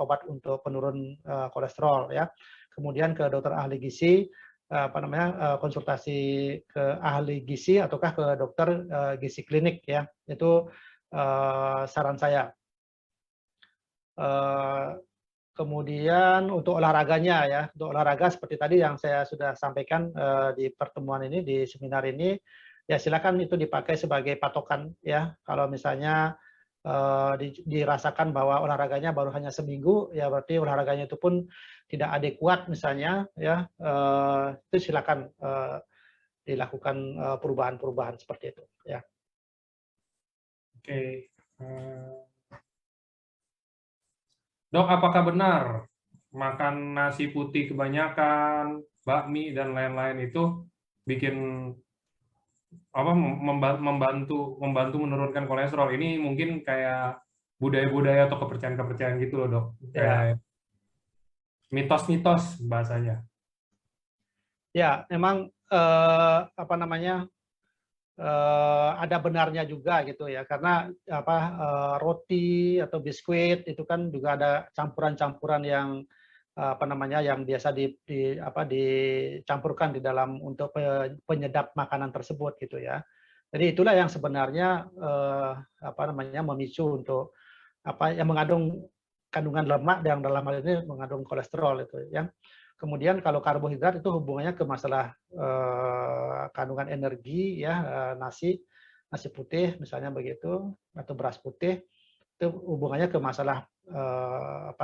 obat untuk penurun kolesterol, ya. Kemudian ke dokter ahli gizi, konsultasi ke ahli gizi ataukah ke dokter gizi klinik, ya. Itu saran saya. Kemudian untuk olahraganya, ya, untuk olahraga seperti tadi yang saya sudah sampaikan di pertemuan ini, di seminar ini, ya silakan itu dipakai sebagai patokan, ya. Kalau misalnya dirasakan bahwa olahraganya baru hanya seminggu, ya berarti olahraganya itu pun tidak adekuat misalnya, ya, itu silakan dilakukan perubahan-perubahan seperti itu, ya. Oke. Dok, apakah benar makan nasi putih kebanyakan, bakmi dan lain-lain itu bikin membantu menurunkan kolesterol? Ini mungkin kayak budaya-budaya atau kepercayaan-kepercayaan gitu loh, Dok. Ya. Kayak mitos-mitos bahasanya. Ya, memang ada benarnya juga gitu ya, karena roti atau biskuit itu kan juga ada campuran-campuran yang yang biasa dicampurkan di dalam untuk penyedap makanan tersebut gitu ya. Jadi itulah yang sebenarnya memicu untuk yang mengandung kandungan lemak yang dalam hal ini mengandung kolesterol itu ya. Kemudian kalau karbohidrat itu hubungannya ke masalah kandungan energi ya, nasi putih misalnya begitu atau beras putih itu hubungannya ke masalah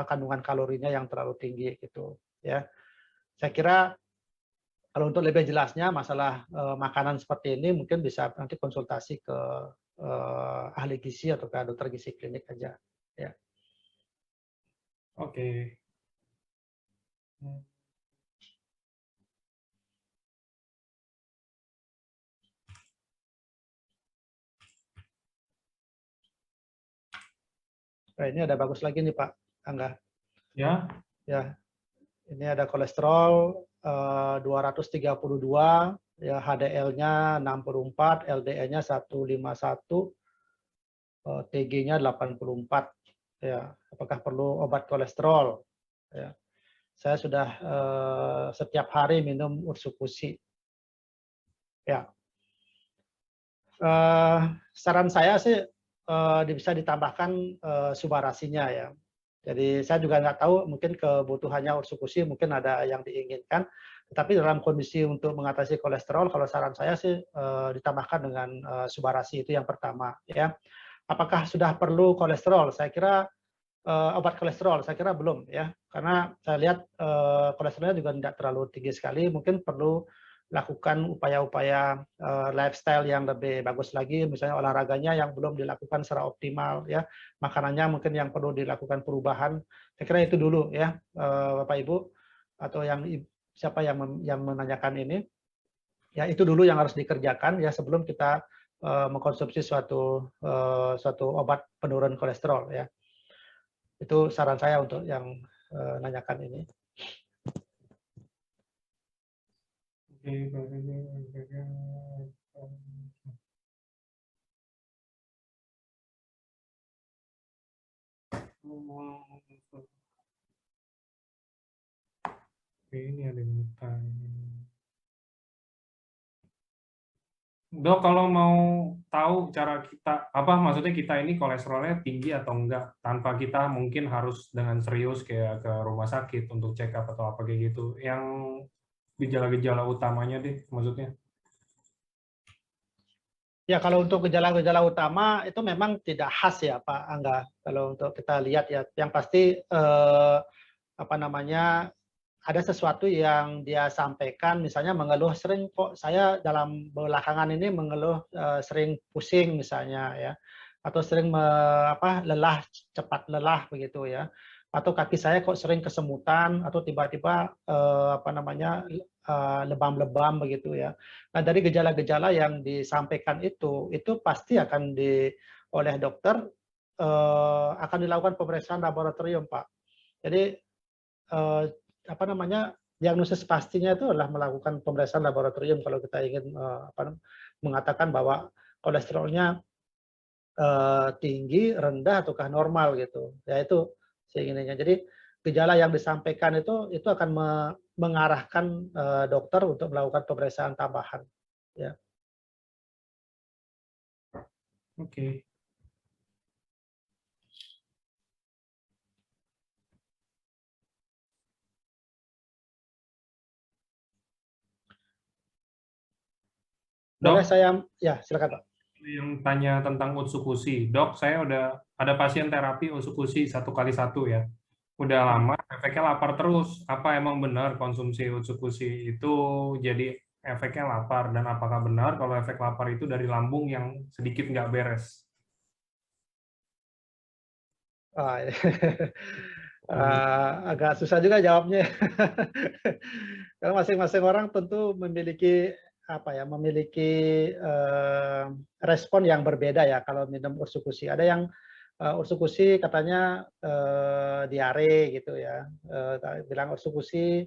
kandungan kalorinya yang terlalu tinggi gitu ya. Saya kira kalau untuk lebih jelasnya masalah makanan seperti ini mungkin bisa nanti konsultasi ke ahli gizi atau ke dokter gizi klinik aja ya. Oke. Nah, ini ada bagus lagi nih Pak Angga. Ya. Ya, ini ada kolesterol 232, ya HDL-nya 64, LDL-nya 151, TG-nya 84. Ya, apakah perlu obat kolesterol? Ya, saya sudah setiap hari minum ursukusi. Ya, saran saya sih bisa ditambahkan subarasinya ya. Jadi saya juga nggak tahu mungkin kebutuhannya ursukusi mungkin ada yang diinginkan, tetapi dalam kondisi untuk mengatasi kolesterol, kalau saran saya sih ditambahkan dengan subarasi itu yang pertama ya. Apakah sudah perlu kolesterol? Saya kira obat kolesterol, saya kira belum ya, karena saya lihat kolesterolnya juga tidak terlalu tinggi sekali, mungkin perlu lakukan upaya-upaya lifestyle yang lebih bagus lagi, misalnya olahraganya yang belum dilakukan secara optimal ya, makanannya mungkin yang perlu dilakukan perubahan. Saya kira itu dulu ya, Bapak Ibu atau siapa yang menanyakan ini, ya itu dulu yang harus dikerjakan ya sebelum kita mengkonsumsi suatu obat penurun kolesterol ya. Itu saran saya untuk yang nanyakan ini. Ini ada yang bertanya. Dok, kalau mau tahu cara kita, maksudnya kita ini kolesterolnya tinggi atau enggak, tanpa kita mungkin harus dengan serius kayak ke rumah sakit untuk check up atau apa kayak gitu. Yang gejala-gejala utamanya deh, maksudnya. Ya, kalau untuk gejala-gejala utama itu memang tidak khas ya, Pak Angga. Kalau untuk kita lihat ya, yang pasti ada sesuatu yang dia sampaikan, misalnya mengeluh sering kok saya dalam belakangan ini mengeluh sering pusing misalnya ya, atau sering cepat lelah begitu ya. atau kaki saya kok sering kesemutan atau tiba-tiba lebam-lebam begitu ya. Nah, dari gejala-gejala yang disampaikan itu pasti akan oleh dokter akan dilakukan pemeriksaan laboratorium, Pak. Jadi diagnosis pastinya itu adalah melakukan pemeriksaan laboratorium kalau kita ingin mengatakan bahwa kolesterolnya tinggi, rendah, ataukah normal gitu. Ya itu seinginnya. Jadi gejala yang disampaikan itu akan mengarahkan dokter untuk melakukan pemeriksaan tambahan. Ya. Oke. Boleh Dok, saya, ya silakan Pak. yang tanya tentang Utsukushi. Dok, saya udah ada pasien terapi Utsukushi 1x1 ya. Udah lama, efeknya lapar terus. Apa emang benar konsumsi Utsukushi itu jadi efeknya lapar? Dan apakah benar kalau efek lapar itu dari lambung yang sedikit nggak beres? Agak susah juga jawabnya. Karena masing-masing orang tentu memiliki respon yang berbeda ya kalau minum Utsukushi. Ada yang Utsukushi katanya diare gitu ya. Bilang Utsukushi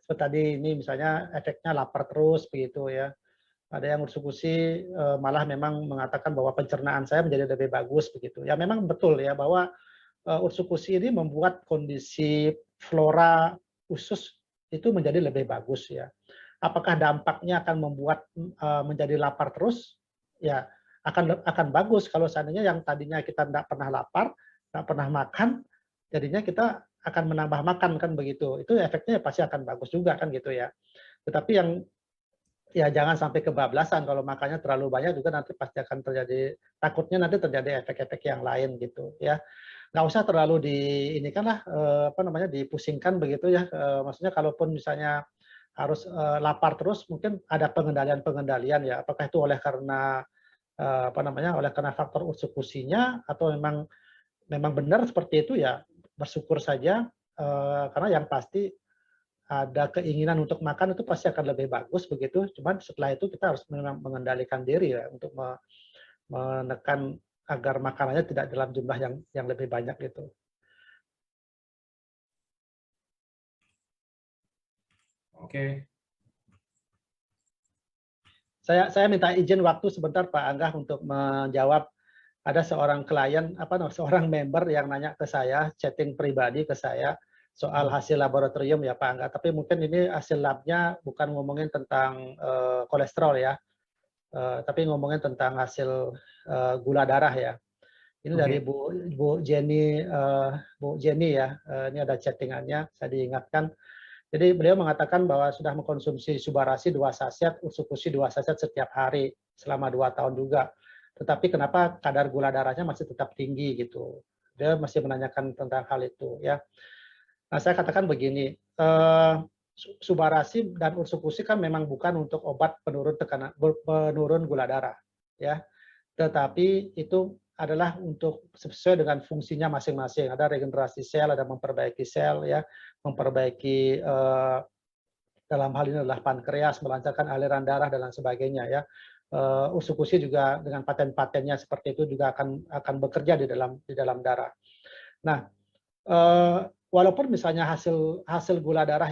seperti tadi ini misalnya efeknya lapar terus begitu ya. Ada yang Utsukushi malah memang mengatakan bahwa pencernaan saya menjadi lebih bagus begitu. Ya memang betul ya bahwa Utsukushi ini membuat kondisi flora usus itu menjadi lebih bagus ya. Apakah dampaknya akan membuat menjadi lapar terus? Ya akan bagus kalau seandainya yang tadinya kita tidak pernah lapar, tidak pernah makan, jadinya kita akan menambah makan kan begitu. Itu efeknya pasti akan bagus juga kan gitu ya. Tetapi yang ya jangan sampai kebablasan, kalau makannya terlalu banyak juga nanti pasti akan terjadi, takutnya nanti terjadi efek-efek yang lain gitu ya. Nggak usah terlalu dipusingkan begitu ya. Maksudnya kalaupun misalnya harus lapar terus, mungkin ada pengendalian-pengendalian ya. Apakah itu oleh karena oleh karena faktor Utsukushinya atau memang benar seperti itu ya, bersyukur saja karena yang pasti ada keinginan untuk makan itu pasti akan lebih bagus begitu. Cuman setelah itu kita harus memang mengendalikan diri ya untuk menekan agar makanannya tidak dalam jumlah yang lebih banyak gitu. Oke. Saya minta izin waktu sebentar Pak Angga untuk menjawab. Ada seorang klien, seorang member yang nanya ke saya, chatting pribadi ke saya soal hasil laboratorium ya Pak Angga. Tapi mungkin ini hasil labnya bukan ngomongin tentang kolesterol ya, tapi ngomongin tentang hasil gula darah ya. Ini dari Bu Jenny, Bu Jenny ya. Ini ada chattingannya, saya diingatkan. Jadi beliau mengatakan bahwa sudah mengkonsumsi Subarasi 2 saset, Utsukushi 2 saset setiap hari selama 2 tahun juga. Tetapi kenapa kadar gula darahnya masih tetap tinggi gitu. Dia masih menanyakan tentang hal itu ya. Nah, saya katakan begini, Subarasi dan Utsukushi kan memang bukan untuk obat penurun gula darah ya. Tetapi itu adalah untuk sesuai dengan fungsinya masing-masing. Ada regenerasi sel, ada memperbaiki sel ya, memperbaiki dalam hal ini adalah pankreas, melancarkan aliran darah dan lain sebagainya ya. Utsukushi juga dengan paten-patennya seperti itu juga akan bekerja di dalam darah. Nah, walaupun misalnya hasil gula darah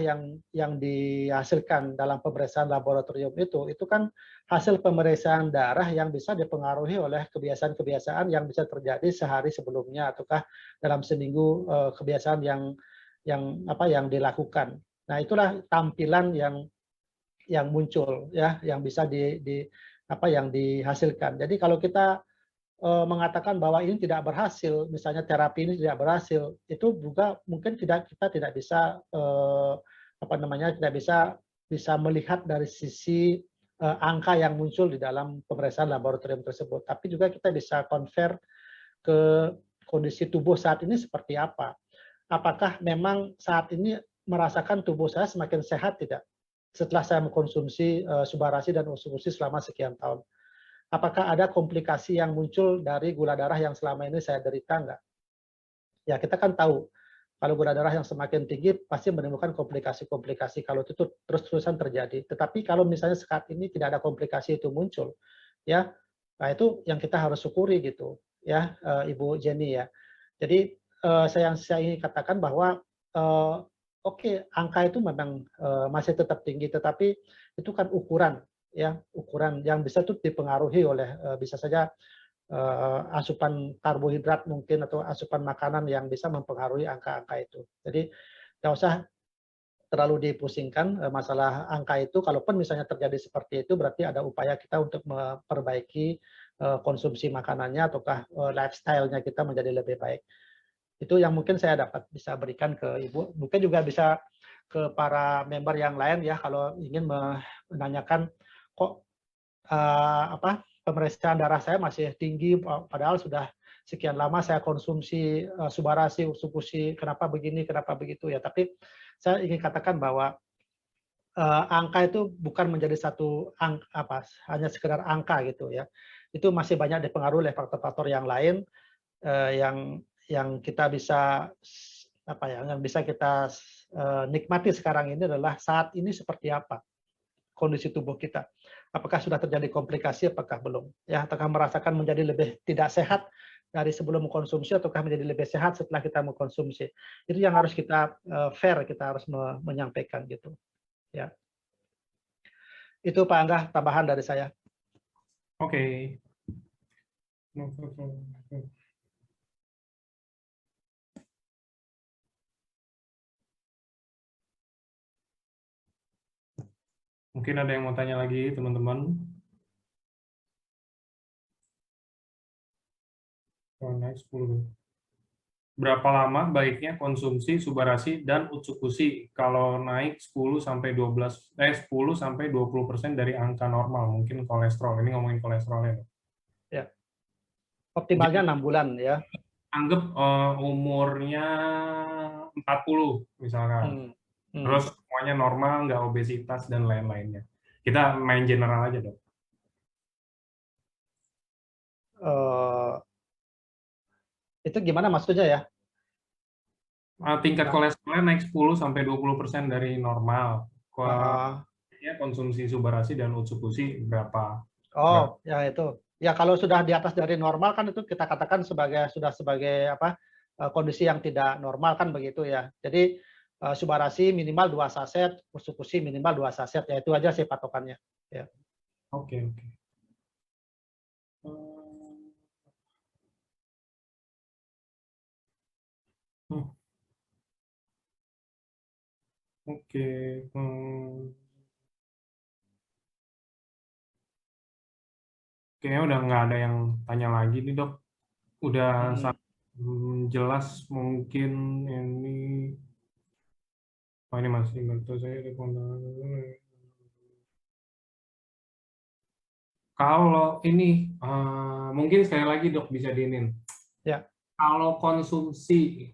yang dihasilkan dalam pemeriksaan laboratorium itu kan hasil pemeriksaan darah yang bisa dipengaruhi oleh kebiasaan-kebiasaan yang bisa terjadi sehari sebelumnya ataukah dalam seminggu kebiasaan yang dilakukan. Nah, itulah tampilan yang muncul ya, yang bisa yang dihasilkan. Jadi kalau kita mengatakan bahwa ini tidak berhasil, misalnya terapi ini tidak berhasil, itu juga mungkin kita tidak bisa tidak bisa melihat dari sisi angka yang muncul di dalam pemeriksaan laboratorium tersebut, tapi juga kita bisa compare ke kondisi tubuh saat ini seperti apa. Apakah memang saat ini merasakan tubuh saya semakin sehat tidak setelah saya mengkonsumsi Subarasi dan Utsukushi selama sekian tahun? Apakah ada komplikasi yang muncul dari gula darah yang selama ini saya derita enggak? ya kita kan tahu kalau gula darah yang semakin tinggi pasti menimbulkan komplikasi-komplikasi kalau itu terus-terusan terjadi. Tetapi kalau misalnya saat ini tidak ada komplikasi itu muncul, ya, nah itu yang kita harus syukuri gitu, ya, Ibu Jenny ya. Jadi saya ingin katakan bahwa oke, angka itu memang masih tetap tinggi, tetapi itu kan ukuran, ya, ukuran yang bisa tuh dipengaruhi oleh bisa saja asupan karbohidrat mungkin atau asupan makanan yang bisa mempengaruhi angka-angka itu. Jadi nggak usah terlalu dipusingkan masalah angka itu. Kalaupun misalnya terjadi seperti itu, berarti ada upaya kita untuk memperbaiki konsumsi makanannya ataukah lifestyle-nya kita menjadi lebih baik. Itu yang mungkin saya dapat bisa berikan ke Ibu. Mungkin juga bisa ke para member yang lain ya kalau ingin menanyakan kok pemeriksaan darah saya masih tinggi padahal sudah sekian lama saya konsumsi Subarasi, Ursukusi, kenapa begini, kenapa begitu ya. Tapi saya ingin katakan bahwa angka itu bukan menjadi satu hanya sekedar angka gitu ya. Itu masih banyak dipengaruhi oleh faktor-faktor yang lain yang kita bisa yang bisa kita nikmati sekarang ini adalah saat ini seperti apa kondisi tubuh kita. Apakah sudah terjadi komplikasi, apakah belum? Ya, apakah merasakan menjadi lebih tidak sehat dari sebelum mengkonsumsi, ataukah menjadi lebih sehat setelah kita mengkonsumsi? Itu yang harus kita fair, kita harus menyampaikan gitu. Ya, itu Pak Angga tambahan dari saya. Oke. Mungkin ada yang mau tanya lagi, teman-teman. Naik 10. Berapa lama baiknya konsumsi Subarasi dan Utsukushi kalau naik 10 sampai 20% dari angka normal, mungkin kolesterol. Ini ngomongin kolesterolnya. Ya. Optimalnya 6 bulan ya. Anggap umurnya 40 misalkan. Terus semuanya normal, nggak obesitas dan lain-lainnya. Kita main general aja, Dok. Itu gimana maksudnya ya? Tingkat kolesterolnya naik 10 sampai 20% dari normal. Konsumsi Subarasi dan Utsukushi berapa? Oh, ya itu. Ya kalau sudah di atas dari normal kan itu kita katakan sudah sebagai kondisi yang tidak normal kan begitu ya. Jadi Subarasi minimal 2 saset, Utsukushi minimal 2 saset, ya itu aja sih patokannya. Ya. Oke. Oke. Kayaknya udah nggak ada yang tanya lagi nih, Dok. Udah jelas mungkin ini. Oh, ini masih bantu saya. Kalau ini mungkin sekali lagi, Dok, bisa diinin. Ya. Kalau konsumsi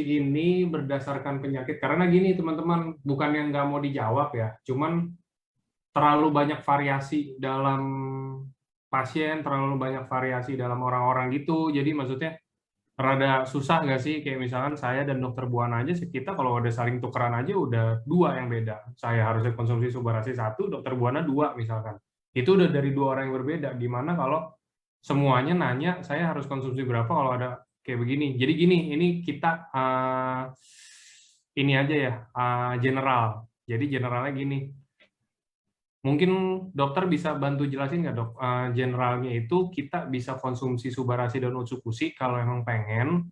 ini berdasarkan penyakit, karena gini teman-teman, bukan yang nggak mau dijawab ya, cuman terlalu banyak variasi dalam pasien, terlalu banyak variasi dalam orang-orang gitu, jadi maksudnya rada susah nggak sih, kayak misalkan saya dan dokter Buana aja, kita kalau ada saling tukeran aja udah 2 yang beda, saya harusnya konsumsi Subarasi 1, dokter Buana 2 misalkan, itu udah dari 2 orang yang berbeda, gimana kalau semuanya nanya saya harus konsumsi berapa kalau ada kayak begini. Jadi gini, ini kita ini aja ya, general. Jadi generalnya gini. Mungkin dokter bisa bantu jelasin nggak, Dok? Generalnya itu kita bisa konsumsi Subarasi dan Utsukushi kalau emang pengen.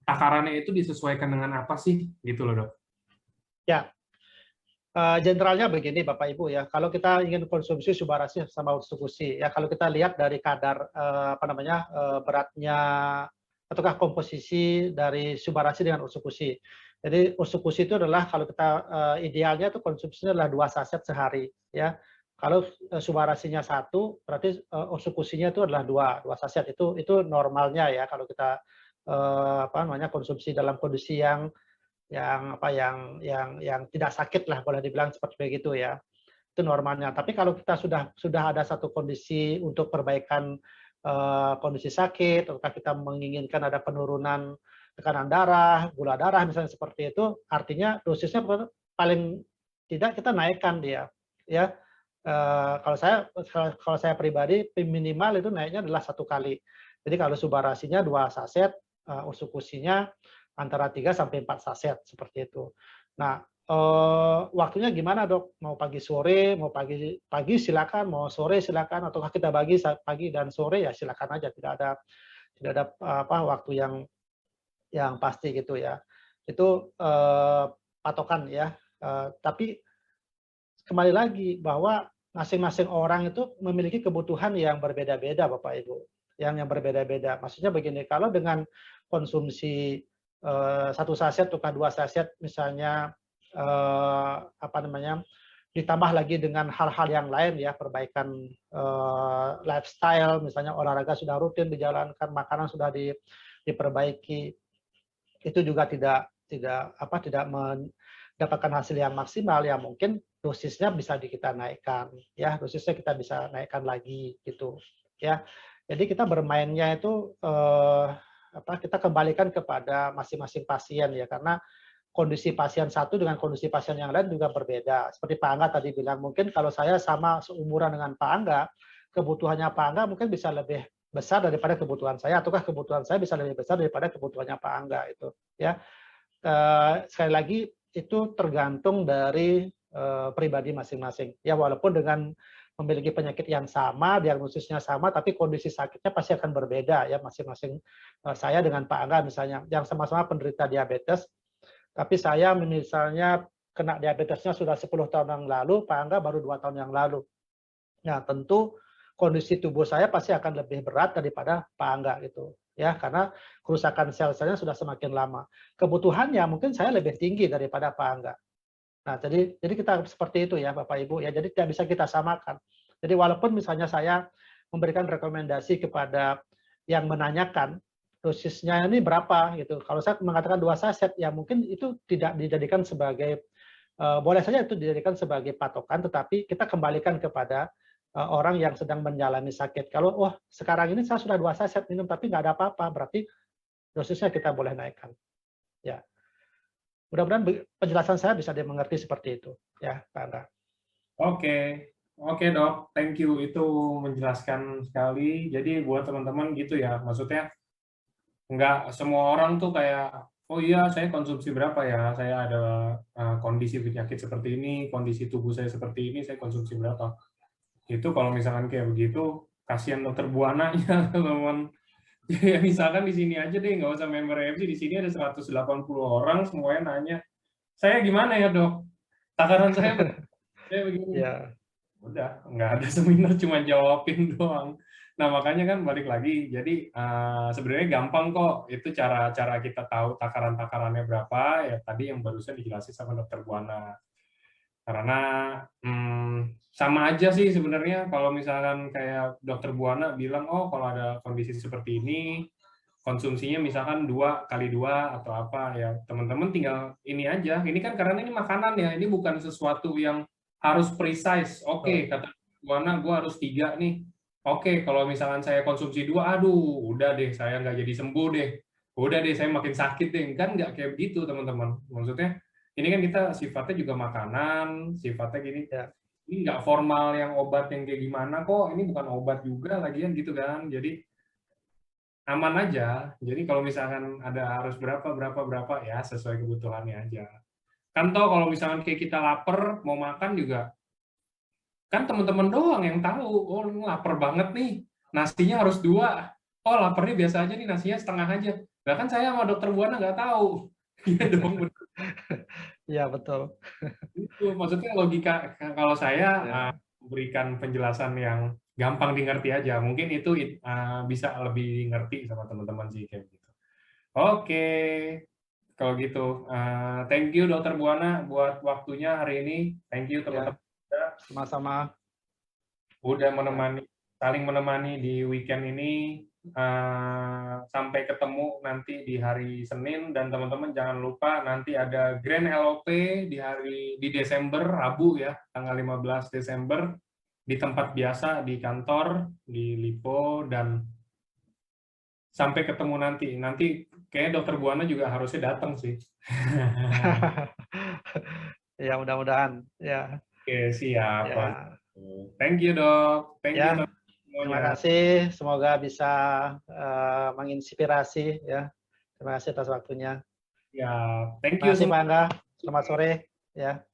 Takarannya itu disesuaikan dengan apa sih? Gitu loh, Dok. Ya. Generalnya begini Bapak Ibu ya, kalau kita ingin konsumsi Subarasi sama Utsukushi ya, kalau kita lihat dari kadar beratnya ataukah komposisi dari Subarasi dengan Utsukushi. Jadi Utsukushi itu adalah kalau kita idealnya itu konsumsinya adalah 2 saset sehari ya. Kalau Subarasinya 1 berarti Utsukushinya itu adalah 2 saset, itu normalnya ya kalau kita konsumsi dalam kondisi yang tidak sakit lah boleh dibilang seperti begitu ya, itu normalnya. Tapi kalau kita sudah ada satu kondisi untuk perbaikan kondisi sakit, ataukah kita menginginkan ada penurunan tekanan darah, gula darah misalnya seperti itu, artinya dosisnya paling tidak kita naikkan dia, ya. Kalau saya pribadi minimal itu naiknya adalah 1 kali. Jadi kalau subarasinya 2 saset, usukusinya antara 3 sampai 4 saset seperti itu. Nah, waktunya gimana dok? Mau pagi sore, mau pagi silakan, mau sore silakan, ataukah kita bagi pagi dan sore ya silakan aja, tidak ada waktu yang pasti gitu ya. Itu patokan ya. Tapi kembali lagi bahwa masing-masing orang itu memiliki kebutuhan yang berbeda-beda, Bapak Ibu. Yang berbeda-beda. Maksudnya begini, kalau dengan konsumsi 1 saset atau 2 saset misalnya ditambah lagi dengan hal-hal yang lain ya, perbaikan lifestyle, misalnya olahraga sudah rutin dijalankan, makanan sudah diperbaiki, itu juga tidak mendapatkan hasil yang maksimal, ya mungkin dosisnya bisa kita naikkan ya, dosisnya kita bisa naikkan lagi gitu ya. Jadi kita bermainnya itu kita kembalikan kepada masing-masing pasien ya, karena kondisi pasien satu dengan kondisi pasien yang lain juga berbeda. Seperti Pak Angga tadi bilang, mungkin kalau saya sama seumuran dengan Pak Angga, kebutuhannya Pak Angga mungkin bisa lebih besar daripada kebutuhan saya, ataukah kebutuhan saya bisa lebih besar daripada kebutuhannya Pak Angga itu ya. Sekali lagi itu tergantung dari pribadi masing-masing ya, walaupun dengan memiliki penyakit yang sama, diagnosisnya sama, tapi kondisi sakitnya pasti akan berbeda ya masing-masing. Saya dengan Pak Angga misalnya yang sama-sama penderita diabetes, tapi saya misalnya kena diabetesnya sudah 10 tahun yang lalu, Pak Angga baru 2 tahun yang lalu. Nah, tentu kondisi tubuh saya pasti akan lebih berat daripada Pak Angga gitu. Ya, karena kerusakan sel-selnya sudah semakin lama. Kebutuhannya mungkin saya lebih tinggi daripada Pak Angga. Nah, jadi kita seperti itu ya, Bapak Ibu ya. Jadi tidak bisa kita samakan. Jadi walaupun misalnya saya memberikan rekomendasi kepada yang menanyakan dosisnya ini berapa gitu. Kalau saya mengatakan 2 saset, ya mungkin itu tidak dijadikan sebagai boleh saja itu dijadikan sebagai patokan, tetapi kita kembalikan kepada orang yang sedang menjalani sakit. Kalau wah sekarang ini saya sudah 2 saset minum tapi nggak ada apa-apa, berarti dosisnya kita boleh naikkan. Ya. Mudah-mudahan penjelasan saya bisa dimengerti seperti itu, ya, Pak Angga. Oke, oke dok, thank you. Itu menjelaskan sekali. Jadi buat teman-teman gitu ya, maksudnya nggak semua orang tuh kayak, oh iya saya konsumsi berapa ya, saya ada kondisi penyakit seperti ini, kondisi tubuh saya seperti ini, saya konsumsi berapa. Itu kalau misalkan kayak begitu, kasihan dokter Buananya, teman-teman. Ya misalkan di sini aja deh, nggak usah member EMC, di sini ada 180 orang, semuanya nanya, saya gimana ya dok? Takaran saya begini. Ya. Udah, nggak ada seminar, cuma jawabin doang. Nah makanya kan balik lagi, jadi sebenarnya gampang kok, itu cara kita tahu takaran-takarannya berapa, ya tadi yang barusan dijelasin sama dokter Buana. Karena sama aja sih sebenarnya kalau misalkan kayak dokter Buana bilang, oh kalau ada kondisi seperti ini, konsumsinya misalkan 2 kali 2 atau apa, ya teman-teman tinggal ini aja. Ini kan karena ini makanan ya, ini bukan sesuatu yang harus precise. Oke, kata Buana gue harus 3 nih. Oke, kalau misalkan saya konsumsi 2, aduh udah deh saya nggak jadi sembuh deh. Udah deh saya makin sakit deh. Kan nggak kayak begitu teman-teman. Maksudnya ini kan kita sifatnya juga makanan, sifatnya gini. Ya. Ini nggak formal yang obat yang kayak gimana kok, ini bukan obat juga lagian gitu kan. Jadi aman aja. Jadi kalau misalkan ada harus berapa ya sesuai kebutuhannya aja. Kan toh kalau misalkan kayak kita lapar mau makan juga kan teman-teman doang yang tahu. Oh lapar banget nih, nasinya harus 2. Oh laparnya biasa aja nih, nasinya setengah aja. Bahkan saya sama dokter Buana nggak tahu. Iya dong. Iya betul. Itu maksudnya logika kalau saya Ya. memberikan penjelasan yang gampang dimengerti aja. Mungkin itu bisa lebih ngerti sama teman-teman sih kayak gitu. Oke, kalau gitu thank you Dokter Buana buat waktunya hari ini. Thank you teman-teman Sama-sama. udah menemani, saling menemani di weekend ini. Sampai ketemu nanti di hari Senin, dan teman-teman jangan lupa nanti ada Grand LOP di Desember, Rabu ya, tanggal 15 Desember. di tempat biasa, di kantor, di Lipo, dan sampai ketemu nanti. Nanti kayaknya Dokter Buana juga harusnya datang sih. Ya, mudah-mudahan ya. Oke, siap. Ya, Thank you, Dok. Thank you, ya. Terima semuanya. kasih. Semoga bisa menginspirasi ya. Terima kasih atas waktunya. Ya, thank Terima you kasih Pak semua. Angga. Selamat sore ya.